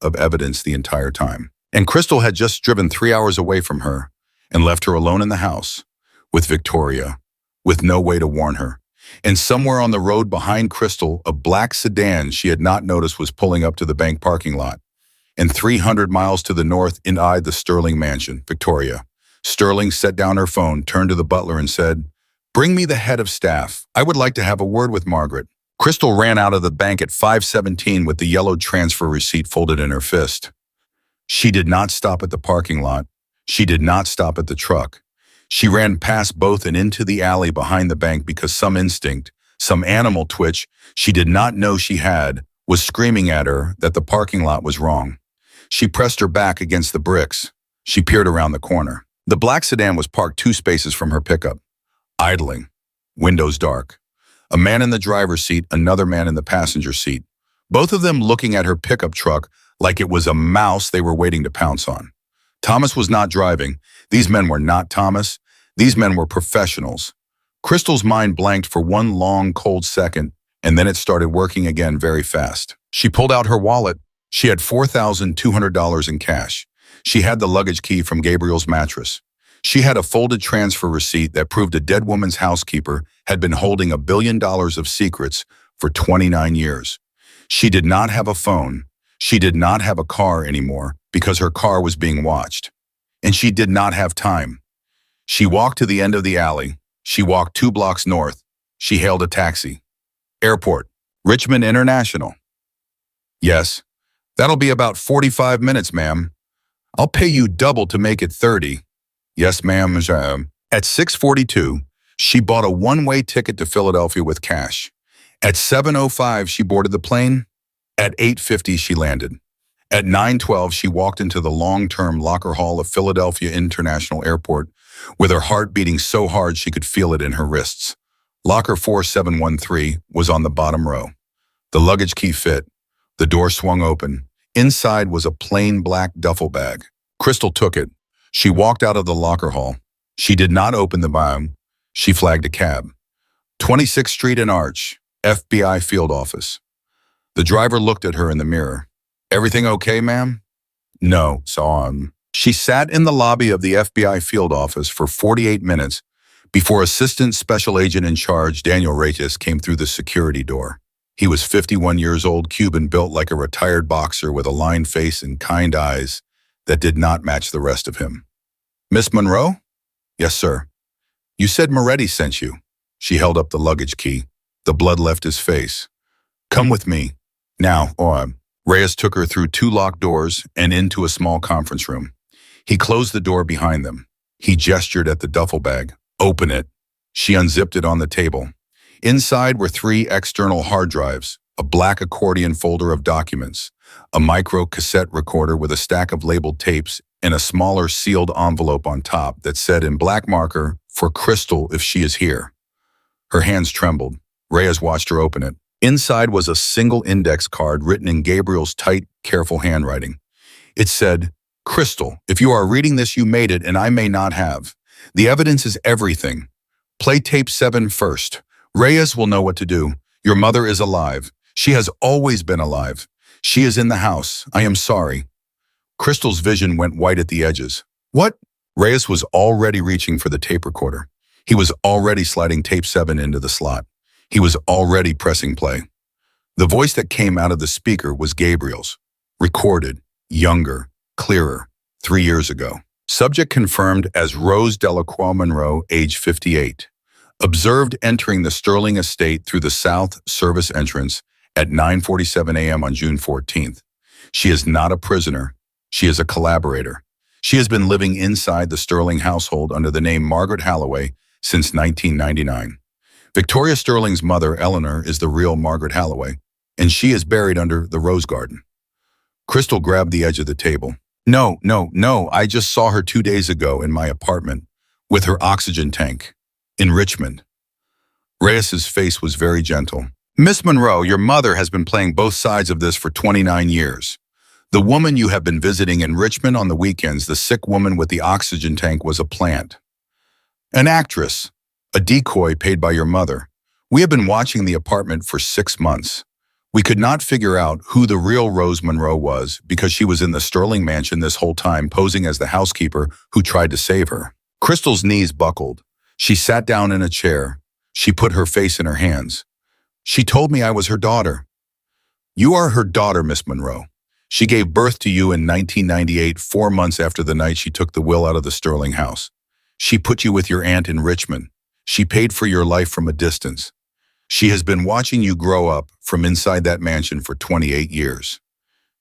of evidence the entire time. And Crystal had just driven 3 hours away from her and left her alone in the house with Victoria, with no way to warn her. And somewhere on the road behind Crystal, a black sedan she had not noticed was pulling up to the bank parking lot. And 300 miles to the north eyed the Sterling mansion, Victoria. Sterling set down her phone, turned to the butler and said, "Bring me the head of staff. I would like to have a word with Margaret." Crystal ran out of the bank at 5:17 with the yellow transfer receipt folded in her fist. She did not stop at the parking lot. She did not stop at the truck. She ran past both and into the alley behind the bank because some instinct, some animal twitch she did not know she had, was screaming at her that the parking lot was wrong. She pressed her back against the bricks. She peered around the corner. The black sedan was parked 2 spaces from her pickup, idling, windows dark. A man in the driver's seat, another man in the passenger seat, both of them looking at her pickup truck like it was a mouse they were waiting to pounce on. Thomas was not driving. These men were not Thomas. These men were professionals. Crystal's mind blanked for one long, cold second, and then it started working again very fast. She pulled out her wallet. She had $4,200 in cash. She had the luggage key from Gabriel's mattress. She had a folded transfer receipt that proved a dead woman's housekeeper had been holding $1 billion of secrets for 29 years. She did not have a phone. She did not have a car anymore because her car was being watched. And she did not have time. She walked to the end of the alley. She walked 2 blocks north. She hailed a taxi. Airport, Richmond International. Yes, that'll be about 45 minutes, ma'am. I'll pay you double to make it 30. Yes, ma'am. At 6:42, she bought a one-way ticket to Philadelphia with cash. At 7:05, she boarded the plane. At 8:50, she landed. At 9:12, she walked into the long-term locker hall of Philadelphia International Airport with her heart beating so hard she could feel it in her wrists. Locker 4713 was on the bottom row. The luggage key fit. The door swung open. Inside was a plain black duffel bag. Crystal took it. She walked out of the locker hall. She did not open the bag. She flagged a cab. 26th Street and Arch, FBI field office. The driver looked at her in the mirror. Everything okay, ma'am? No, She sat in the lobby of the FBI field office for 48 minutes before Assistant Special Agent in Charge Daniel Reyes came through the security door. He was 51 years old, Cuban, built like a retired boxer with a lined face and kind eyes that did not match the rest of him. Miss Monroe? Yes, sir. You said Moretti sent you. She held up the luggage key. The blood left his face. Come with me. Now, Reyes took her through 2 locked doors and into a small conference room. He closed the door behind them. He gestured at the duffel bag. Open it. She unzipped it on the table. Inside were 3 external hard drives, a black accordion folder of documents, a micro cassette recorder with a stack of labeled tapes, and a smaller sealed envelope on top that said in black marker, "For Crystal if she is here." Her hands trembled. Reyes watched her open it. Inside was a single index card written in Gabriel's tight, careful handwriting. It said, "Crystal, if you are reading this, you made it and I may not have. The evidence is everything. Play tape 7 first. Reyes will know what to do. Your mother is alive. She has always been alive. She is in the house. I am sorry." Crystal's vision went white at the edges. What? Reyes was already reaching for the tape recorder. He was already sliding tape 7 into the slot. He was already pressing play. The voice that came out of the speaker was Gabriel's. Recorded, younger, clearer, 3 years ago. Subject confirmed as Rose Delacroix Monroe, age 58. Observed entering the Sterling estate through the south service entrance at 9:47 a.m. on June 14th. She is not a prisoner. She is a collaborator. She has been living inside the Sterling household under the name Margaret Halloway since 1999. Victoria Sterling's mother, Eleanor, is the real Margaret Halloway, and she is buried under the rose garden. Crystal grabbed the edge of the table. No, I just saw her 2 days ago in my apartment with her oxygen tank in Richmond. Reyes's face was very gentle. Miss Monroe, your mother has been playing both sides of this for 29 years. The woman you have been visiting in Richmond on the weekends, the sick woman with the oxygen tank, was a plant. An actress, a decoy paid by your mother. We have been watching the apartment for 6 months. We could not figure out who the real Rose Monroe was because she was in the Sterling mansion this whole time posing as the housekeeper who tried to save her. Crystal's knees buckled. She sat down in a chair. She put her face in her hands. She told me I was her daughter. You are her daughter, Miss Monroe. She gave birth to you in 1998, 4 months after the night she took the will out of the Sterling house. She put you with your aunt in Richmond. She paid for your life from a distance. She has been watching you grow up from inside that mansion for 28 years.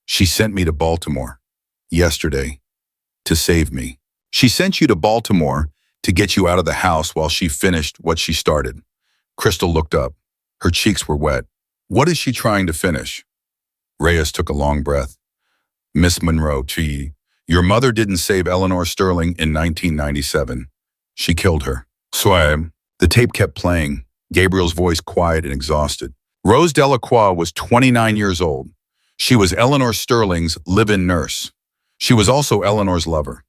She sent me to Baltimore yesterday to save me. She sent you to Baltimore to get you out of the house while she finished what she started. Crystal looked up. Her cheeks were wet. What is she trying to finish? Reyes took a long breath. Miss Monroe, your mother didn't save Eleanor Sterling in 1997. She killed her. Swam. The tape kept playing, Gabriel's voice quiet and exhausted. Rose Delacroix was 29 years old. She was Eleanor Sterling's live-in nurse. She was also Eleanor's lover.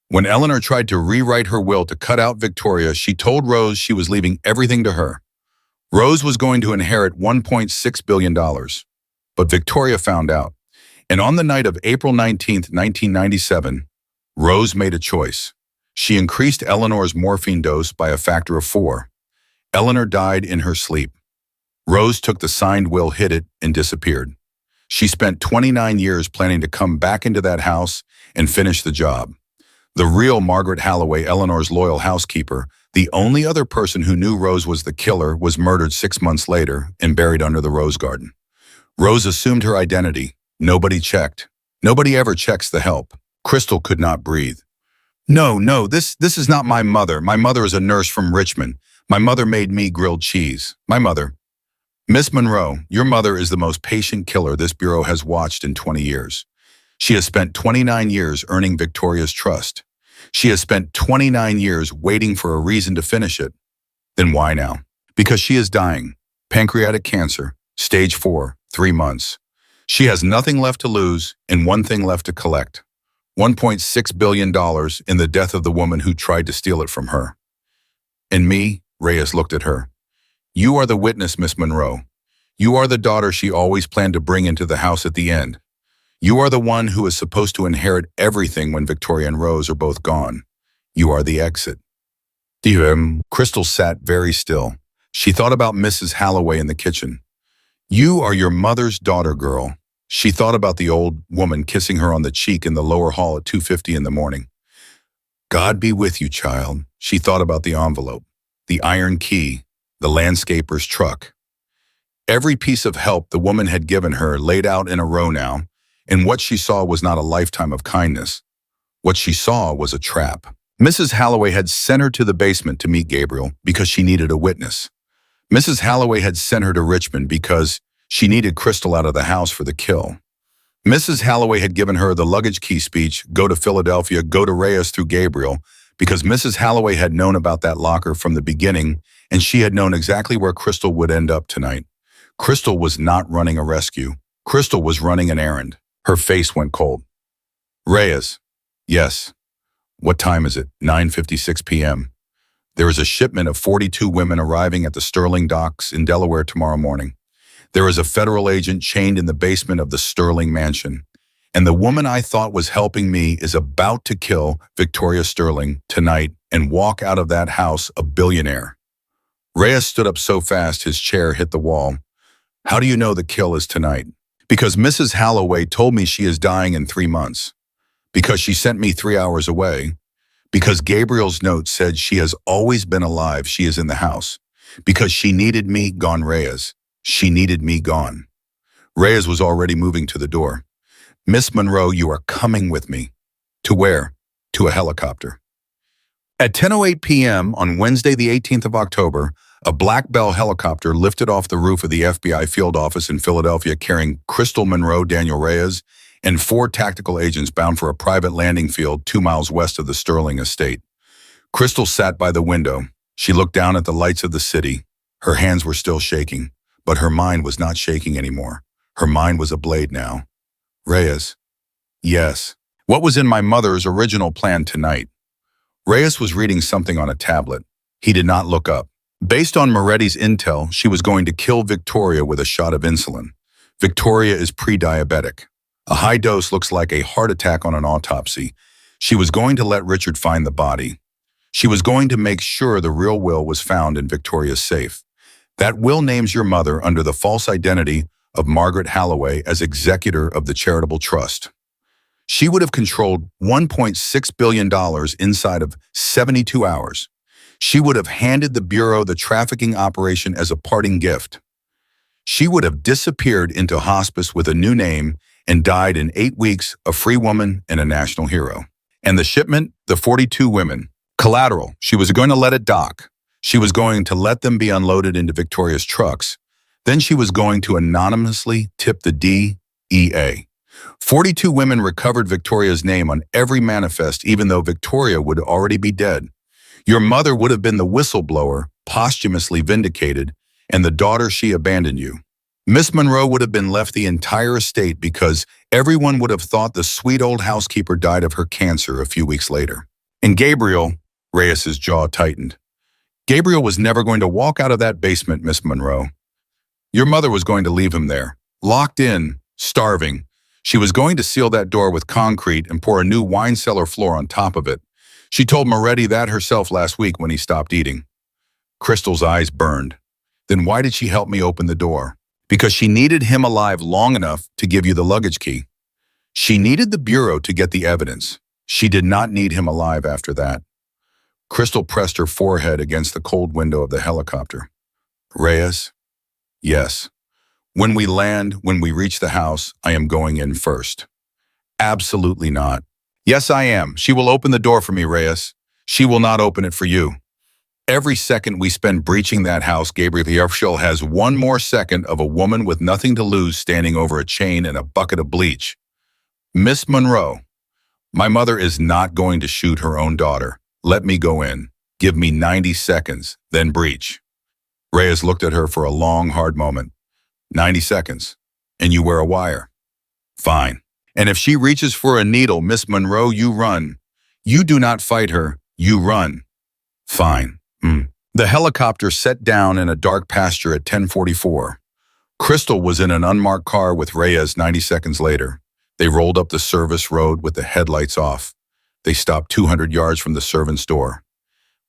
When Eleanor tried to rewrite her will to cut out Victoria, she told Rose she was leaving everything to her. Rose was going to inherit $1.6 billion. But Victoria found out. And on the night of April 19, 1997, Rose made a choice. She increased Eleanor's morphine dose by a factor of 4. Eleanor died in her sleep. Rose took the signed will, hid it, and disappeared. She spent 29 years planning to come back into that house and finish the job. The real Margaret Halloway, Eleanor's loyal housekeeper, the only other person who knew Rose was the killer, was murdered 6 months later and buried under the rose garden. Rose assumed her identity. Nobody checked. Nobody ever checks the help. Crystal could not breathe. No, this is not my mother. My mother is a nurse from Richmond. My mother made me grilled cheese. My mother. Miss Monroe, your mother is the most patient killer this bureau has watched in 20 years. She has spent 29 years earning Victoria's trust. She has spent 29 years waiting for a reason to finish it. Then why now? Because she is dying. Pancreatic cancer, stage 4, 3 months. She has nothing left to lose and one thing left to collect. $1.6 billion in the death of the woman who tried to steal it from her. And me, Reyes looked at her. You are the witness, Miss Monroe. You are the daughter she always planned to bring into the house at the end. You are the one who is supposed to inherit everything when Victoria and Rose are both gone. You are the exit. Crystal sat very still. She thought about Mrs. Halloway in the kitchen. You are your mother's daughter, girl. She thought about the old woman kissing her on the cheek in the lower hall at 2:50 in the morning. God be with you, child. She thought about the envelope, the iron key, the landscaper's truck. Every piece of help the woman had given her laid out in a row now, and what she saw was not a lifetime of kindness. What she saw was a trap. Mrs. Halloway had sent her to the basement to meet Gabriel because she needed a witness. Mrs. Halloway had sent her to Richmond because she needed Crystal out of the house for the kill. Mrs. Halloway had given her the luggage key speech, go to Philadelphia, go to Reyes through Gabriel, because Mrs. Halloway had known about that locker from the beginning, and she had known exactly where Crystal would end up tonight. Crystal was not running a rescue. Crystal was running an errand. Her face went cold. Reyes. Yes. What time is it? 9:56 p.m. There is a shipment of 42 women arriving at the Sterling docks in Delaware tomorrow morning. There is a federal agent chained in the basement of the Sterling mansion. And the woman I thought was helping me is about to kill Victoria Sterling tonight and walk out of that house a billionaire. Reyes stood up so fast his chair hit the wall. How do you know the kill is tonight? Because Mrs. Halloway told me she is dying in 3 months. Because she sent me 3 hours away. Because Gabriel's note said she has always been alive, she is in the house. Because she needed me, gone Reyes. She needed me gone. Reyes was already moving to the door. Miss Monroe, you are coming with me. To where? To a helicopter. At 10:08 p.m. on Wednesday, the 18th of October, a Black Bell helicopter lifted off the roof of the FBI field office in Philadelphia carrying Crystal Monroe, Daniel Reyes, and 4 tactical agents bound for a private landing field 2 miles west of the Sterling estate. Crystal sat by the window. She looked down at the lights of the city. Her hands were still shaking, but her mind was not shaking anymore. Her mind was ablaze now. Reyes. Yes. What was in my mother's original plan tonight? Reyes was reading something on a tablet. He did not look up. Based on Moretti's intel, she was going to kill Victoria with a shot of insulin. Victoria is pre-diabetic. A high dose looks like a heart attack on an autopsy. She was going to let Richard find the body. She was going to make sure the real will was found in Victoria's safe. That will names your mother under the false identity of Margaret Holloway as executor of the charitable trust. She would have controlled $1.6 billion inside of 72 hours. She would have handed the Bureau the trafficking operation as a parting gift. She would have disappeared into hospice with a new name and died in 8 weeks, a free woman and a national hero. And the shipment, the 42 women. Collateral, she was going to let it dock. She was going to let them be unloaded into Victoria's trucks. Then she was going to anonymously tip the DEA. 42 women recovered Victoria's name on every manifest, even though Victoria would already be dead. Your mother would have been the whistleblower, posthumously vindicated, and the daughter she abandoned you. Miss Monroe would have been left the entire estate because everyone would have thought the sweet old housekeeper died of her cancer a few weeks later. And Gabriel, Reyes's jaw tightened. Gabriel was never going to walk out of that basement, Miss Monroe. Your mother was going to leave him there, locked in, starving. She was going to seal that door with concrete and pour a new wine cellar floor on top of it. She told Moretti that herself last week when he stopped eating. Crystal's eyes burned. Then why did she help me open the door? Because she needed him alive long enough to give you the luggage key. She needed the Bureau to get the evidence. She did not need him alive after that. Crystal pressed her forehead against the cold window of the helicopter. Reyes? Yes. When we land, when we reach the house, I am going in first. Absolutely not. Yes, I am. She will open the door for me, Reyes. She will not open it for you. Every second we spend breaching that house, Gabriel Hirschel has one more second of a woman with nothing to lose standing over a chain and a bucket of bleach. Miss Monroe, my mother is not going to shoot her own daughter. Let me go in. Give me 90 seconds, then breach. Reyes looked at her for a long, hard moment. 90 seconds. And you wear a wire. Fine. And if she reaches for a needle, Miss Monroe, you run. You do not fight her. You run. Fine. The helicopter set down in a dark pasture at 10:44. Crystal was in an unmarked car with Reyes 90 seconds later. They rolled up the service road with the headlights off. They stopped 200 yards from the servant's door.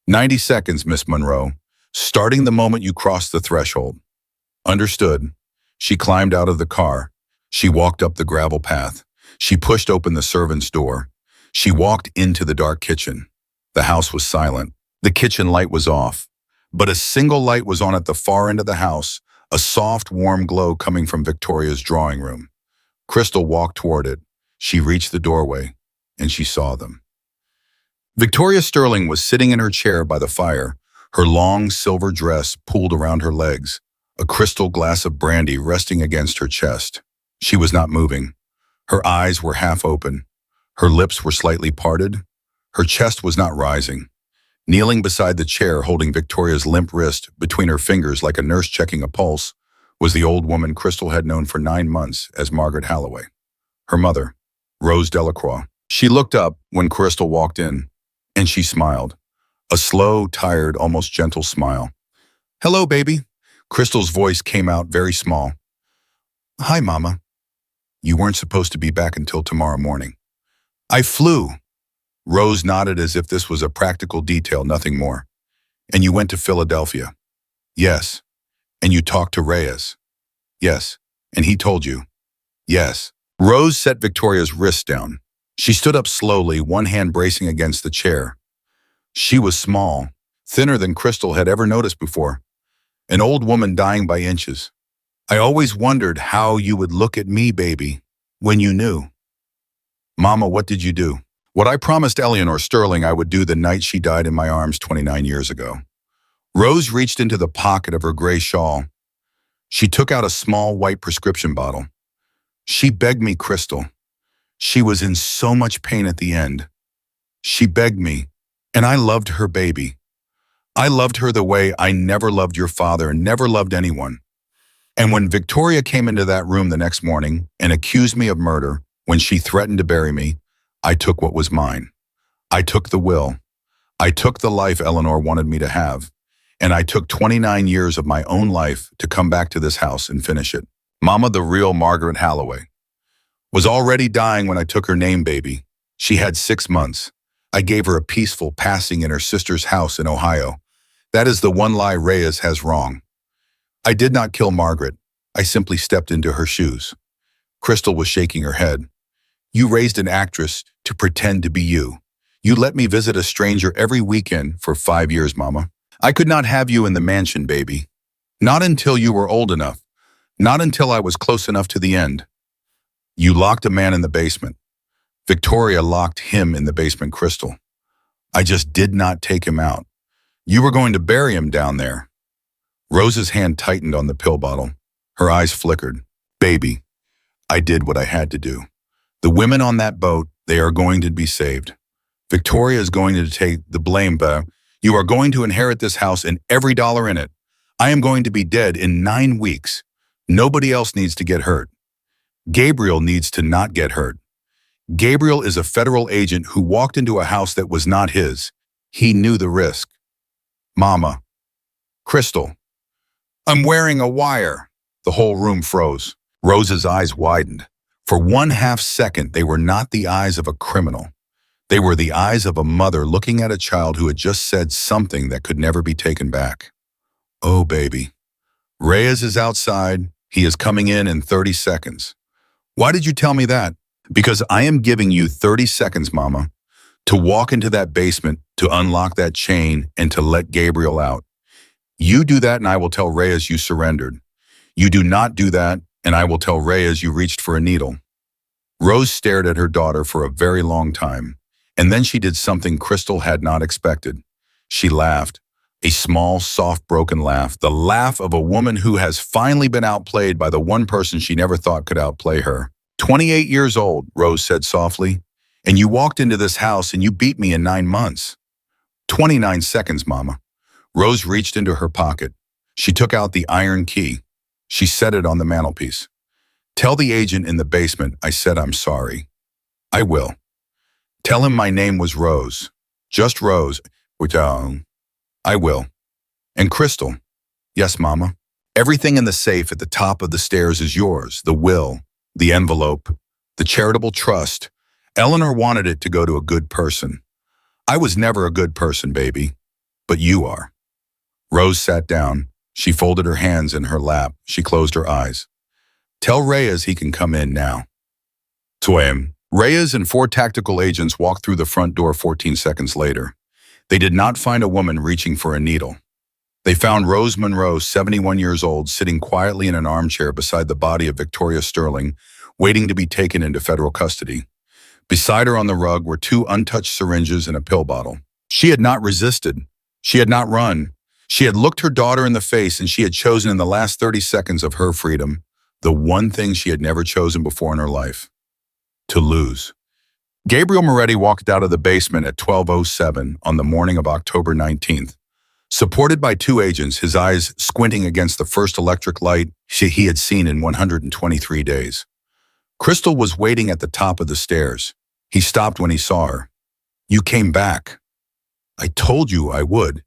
90 seconds, Miss Monroe, starting the moment you crossed the threshold. Understood. She climbed out of the car. She walked up the gravel path. She pushed open the servant's door. She walked into the dark kitchen. The house was silent. The kitchen light was off, but a single light was on at the far end of the house, a soft, warm glow coming from Victoria's drawing room. Crystal walked toward it. She reached the doorway, and she saw them. Victoria Sterling was sitting in her chair by the fire, her long silver dress pulled around her legs, a crystal glass of brandy resting against her chest. She was not moving. Her eyes were half open. Her lips were slightly parted. Her chest was not rising. Kneeling beside the chair, holding Victoria's limp wrist between her fingers like a nurse checking a pulse, was the old woman Crystal had known for 9 months as Margaret Holloway. Her mother, Rose Delacroix. She looked up when Crystal walked in, and she smiled. A slow, tired, almost gentle smile. Hello, baby. Crystal's voice came out very small. Hi, Mama. You weren't supposed to be back until tomorrow morning. I flew. Rose nodded as if this was a practical detail, nothing more. And you went to Philadelphia? Yes. And you talked to Reyes? Yes. And he told you? Yes. Rose set Victoria's wrist down. She stood up slowly, one hand bracing against the chair. She was small, thinner than Crystal had ever noticed before. An old woman dying by inches. I always wondered how you would look at me, baby, when you knew. Mama, what did you do? What I promised Eleanor Sterling I would do the night she died in my arms 29 years ago. Rose reached into the pocket of her gray shawl. She took out a small white prescription bottle. She begged me, Crystal. She was in so much pain at the end. She begged me, and I loved her, baby. I loved her the way I never loved your father and never loved anyone. And when Victoria came into that room the next morning and accused me of murder, when she threatened to bury me, I took what was mine. I took the will. I took the life Eleanor wanted me to have. And I took 29 years of my own life to come back to this house and finish it. Mama, the real Margaret Holloway, was already dying when I took her name, baby. She had 6 months. I gave her a peaceful passing in her sister's house in Ohio. That is the one lie Reyes has wrong. I did not kill Margaret. I simply stepped into her shoes. Crystal was shaking her head. You raised an actress to pretend to be you. You let me visit a stranger every weekend for 5 years, Mama. I could not have you in the mansion, baby. Not until you were old enough. Not until I was close enough to the end. You locked a man in the basement. Victoria locked him in the basement, Crystal. I just did not take him out. You were going to bury him down there. Rose's hand tightened on the pill bottle. Her eyes flickered. Baby, I did what I had to do. The women on that boat, they are going to be saved. Victoria is going to take the blame, but you are going to inherit this house and every dollar in it. I am going to be dead in 9 weeks. Nobody else needs to get hurt. Gabriel needs to not get hurt. Gabriel is a federal agent who walked into a house that was not his. He knew the risk. Mama. Crystal. I'm wearing a wire. The whole room froze. Rose's eyes widened. For 1/2 second, they were not the eyes of a criminal. They were the eyes of a mother looking at a child who had just said something that could never be taken back. Oh, baby. Reyes is outside. He is coming in 30 seconds. Why did you tell me that? Because I am giving you 30 seconds, Mama, to walk into that basement, to unlock that chain, and to let Gabriel out. You do that and I will tell Reyes you surrendered. You do not do that and I will tell Reyes you reached for a needle. Rose stared at her daughter for a very long time, and then she did something Crystal had not expected. She laughed. A small, soft, broken laugh, the laugh of a woman who has finally been outplayed by the one person she never thought could outplay her. 28 years old, Rose said softly, and you walked into this house and you beat me in 9 months. 29 seconds, Mama. Rose reached into her pocket. She took out the iron key. She set it on the mantelpiece. Tell the agent in the basement I said I'm sorry. I will. Tell him my name was Rose. Just Rose. I will. And Crystal. Yes, Mama. Everything in the safe at the top of the stairs is yours. The will, the envelope, the charitable trust. Eleanor wanted it to go to a good person. I was never a good person, baby. But you are. Rose sat down. She folded her hands in her lap. She closed her eyes. Tell Reyes he can come in now. Swam. Reyes and 4 tactical agents walked through the front door 14 seconds later. They did not find a woman reaching for a needle. They found Rose Monroe, 71 years old, sitting quietly in an armchair beside the body of Victoria Sterling, waiting to be taken into federal custody. Beside her on the rug were 2 untouched syringes and a pill bottle. She had not resisted. She had not run. She had looked her daughter in the face and she had chosen in the last 30 seconds of her freedom the one thing she had never chosen before in her life: to lose. Gabriel Moretti walked out of the basement at 12:07 on the morning of October 19th. Supported by 2 agents, his eyes squinting against the first electric light he had seen in 123 days. Crystal was waiting at the top of the stairs. He stopped when he saw her. You came back. I told you I would.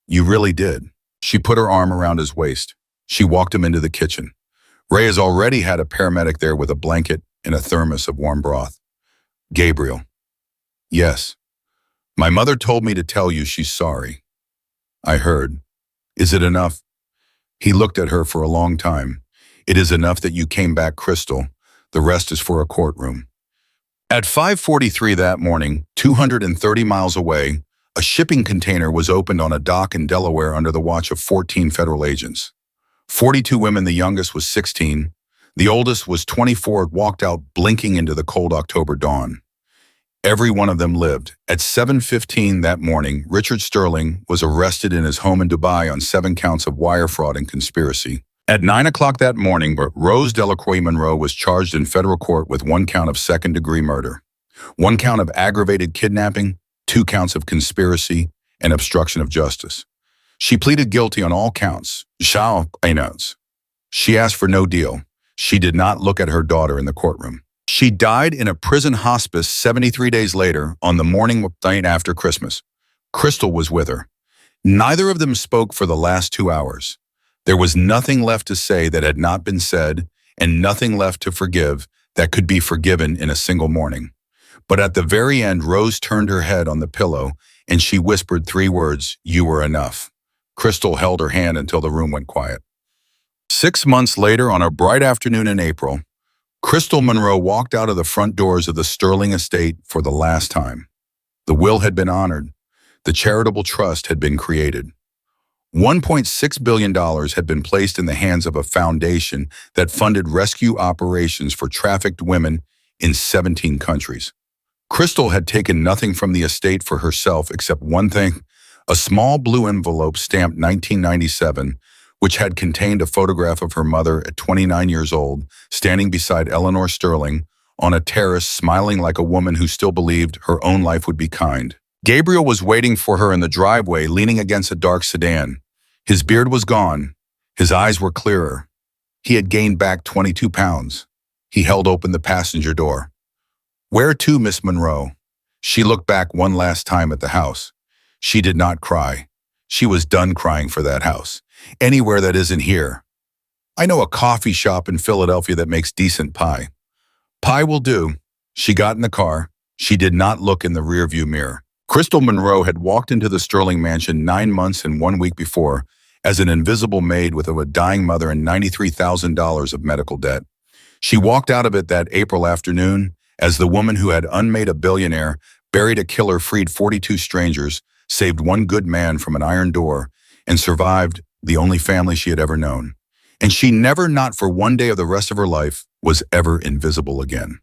You really did. She put her arm around his waist. She walked him into the kitchen. Reyes already had a paramedic there with a blanket and a thermos of warm broth. Gabriel. Yes. My mother told me to tell you she's sorry. I heard. Is it enough? He looked at her for a long time. It is enough that you came back, Crystal. The rest is for a courtroom. At 5:43 that morning, 230 miles away, a shipping container was opened on a dock in Delaware under the watch of 14 federal agents. 42 women, the youngest was 16. The oldest was 24, walked out blinking into the cold October dawn. Every one of them lived. At 7:15 that morning, Richard Sterling was arrested in his home in Dubai on 7 counts of wire fraud and conspiracy. At 9 o'clock that morning, Rose Delacroix Monroe was charged in federal court with 1 count of second-degree murder, 1 count of aggravated kidnapping, 2 counts of conspiracy, and obstruction of justice. She pleaded guilty on all counts. She asked for no deal. She did not look at her daughter in the courtroom. She died in a prison hospice 73 days later on the morning after Christmas. Crystal was with her. Neither of them spoke for the last 2 hours. There was nothing left to say that had not been said, and nothing left to forgive that could be forgiven in a single morning. But at the very end, Rose turned her head on the pillow, and she whispered 3 words, "You were enough." Crystal held her hand until the room went quiet. 6 months later, on a bright afternoon in April, Crystal Monroe walked out of the front doors of the Sterling estate for the last time. The will had been honored. The charitable trust had been created. $1.6 billion had been placed in the hands of a foundation that funded rescue operations for trafficked women in 17 countries. Crystal had taken nothing from the estate for herself except one thing, a small blue envelope stamped 1997, which had contained a photograph of her mother at 29 years old, standing beside Eleanor Sterling on a terrace, smiling like a woman who still believed her own life would be kind. Gabriel was waiting for her in the driveway, leaning against a dark sedan. His beard was gone. His eyes were clearer. He had gained back 22 pounds. He held open the passenger door. "Where to, Miss Monroe?" She looked back one last time at the house. She did not cry. She was done crying for that house. "Anywhere that isn't here. I know a coffee shop in Philadelphia that makes decent pie." "Pie will do." She got in the car. She did not look in the rearview mirror. Crystal Monroe had walked into the Sterling mansion 9 months and 1 week before as an invisible maid with a dying mother and $93,000 of medical debt. She walked out of it that April afternoon as the woman who had unmade a billionaire, buried a killer, freed 42 strangers, saved one good man from an iron door, and survived the only family she had ever known. And she never, not for one day of the rest of her life, was ever invisible again.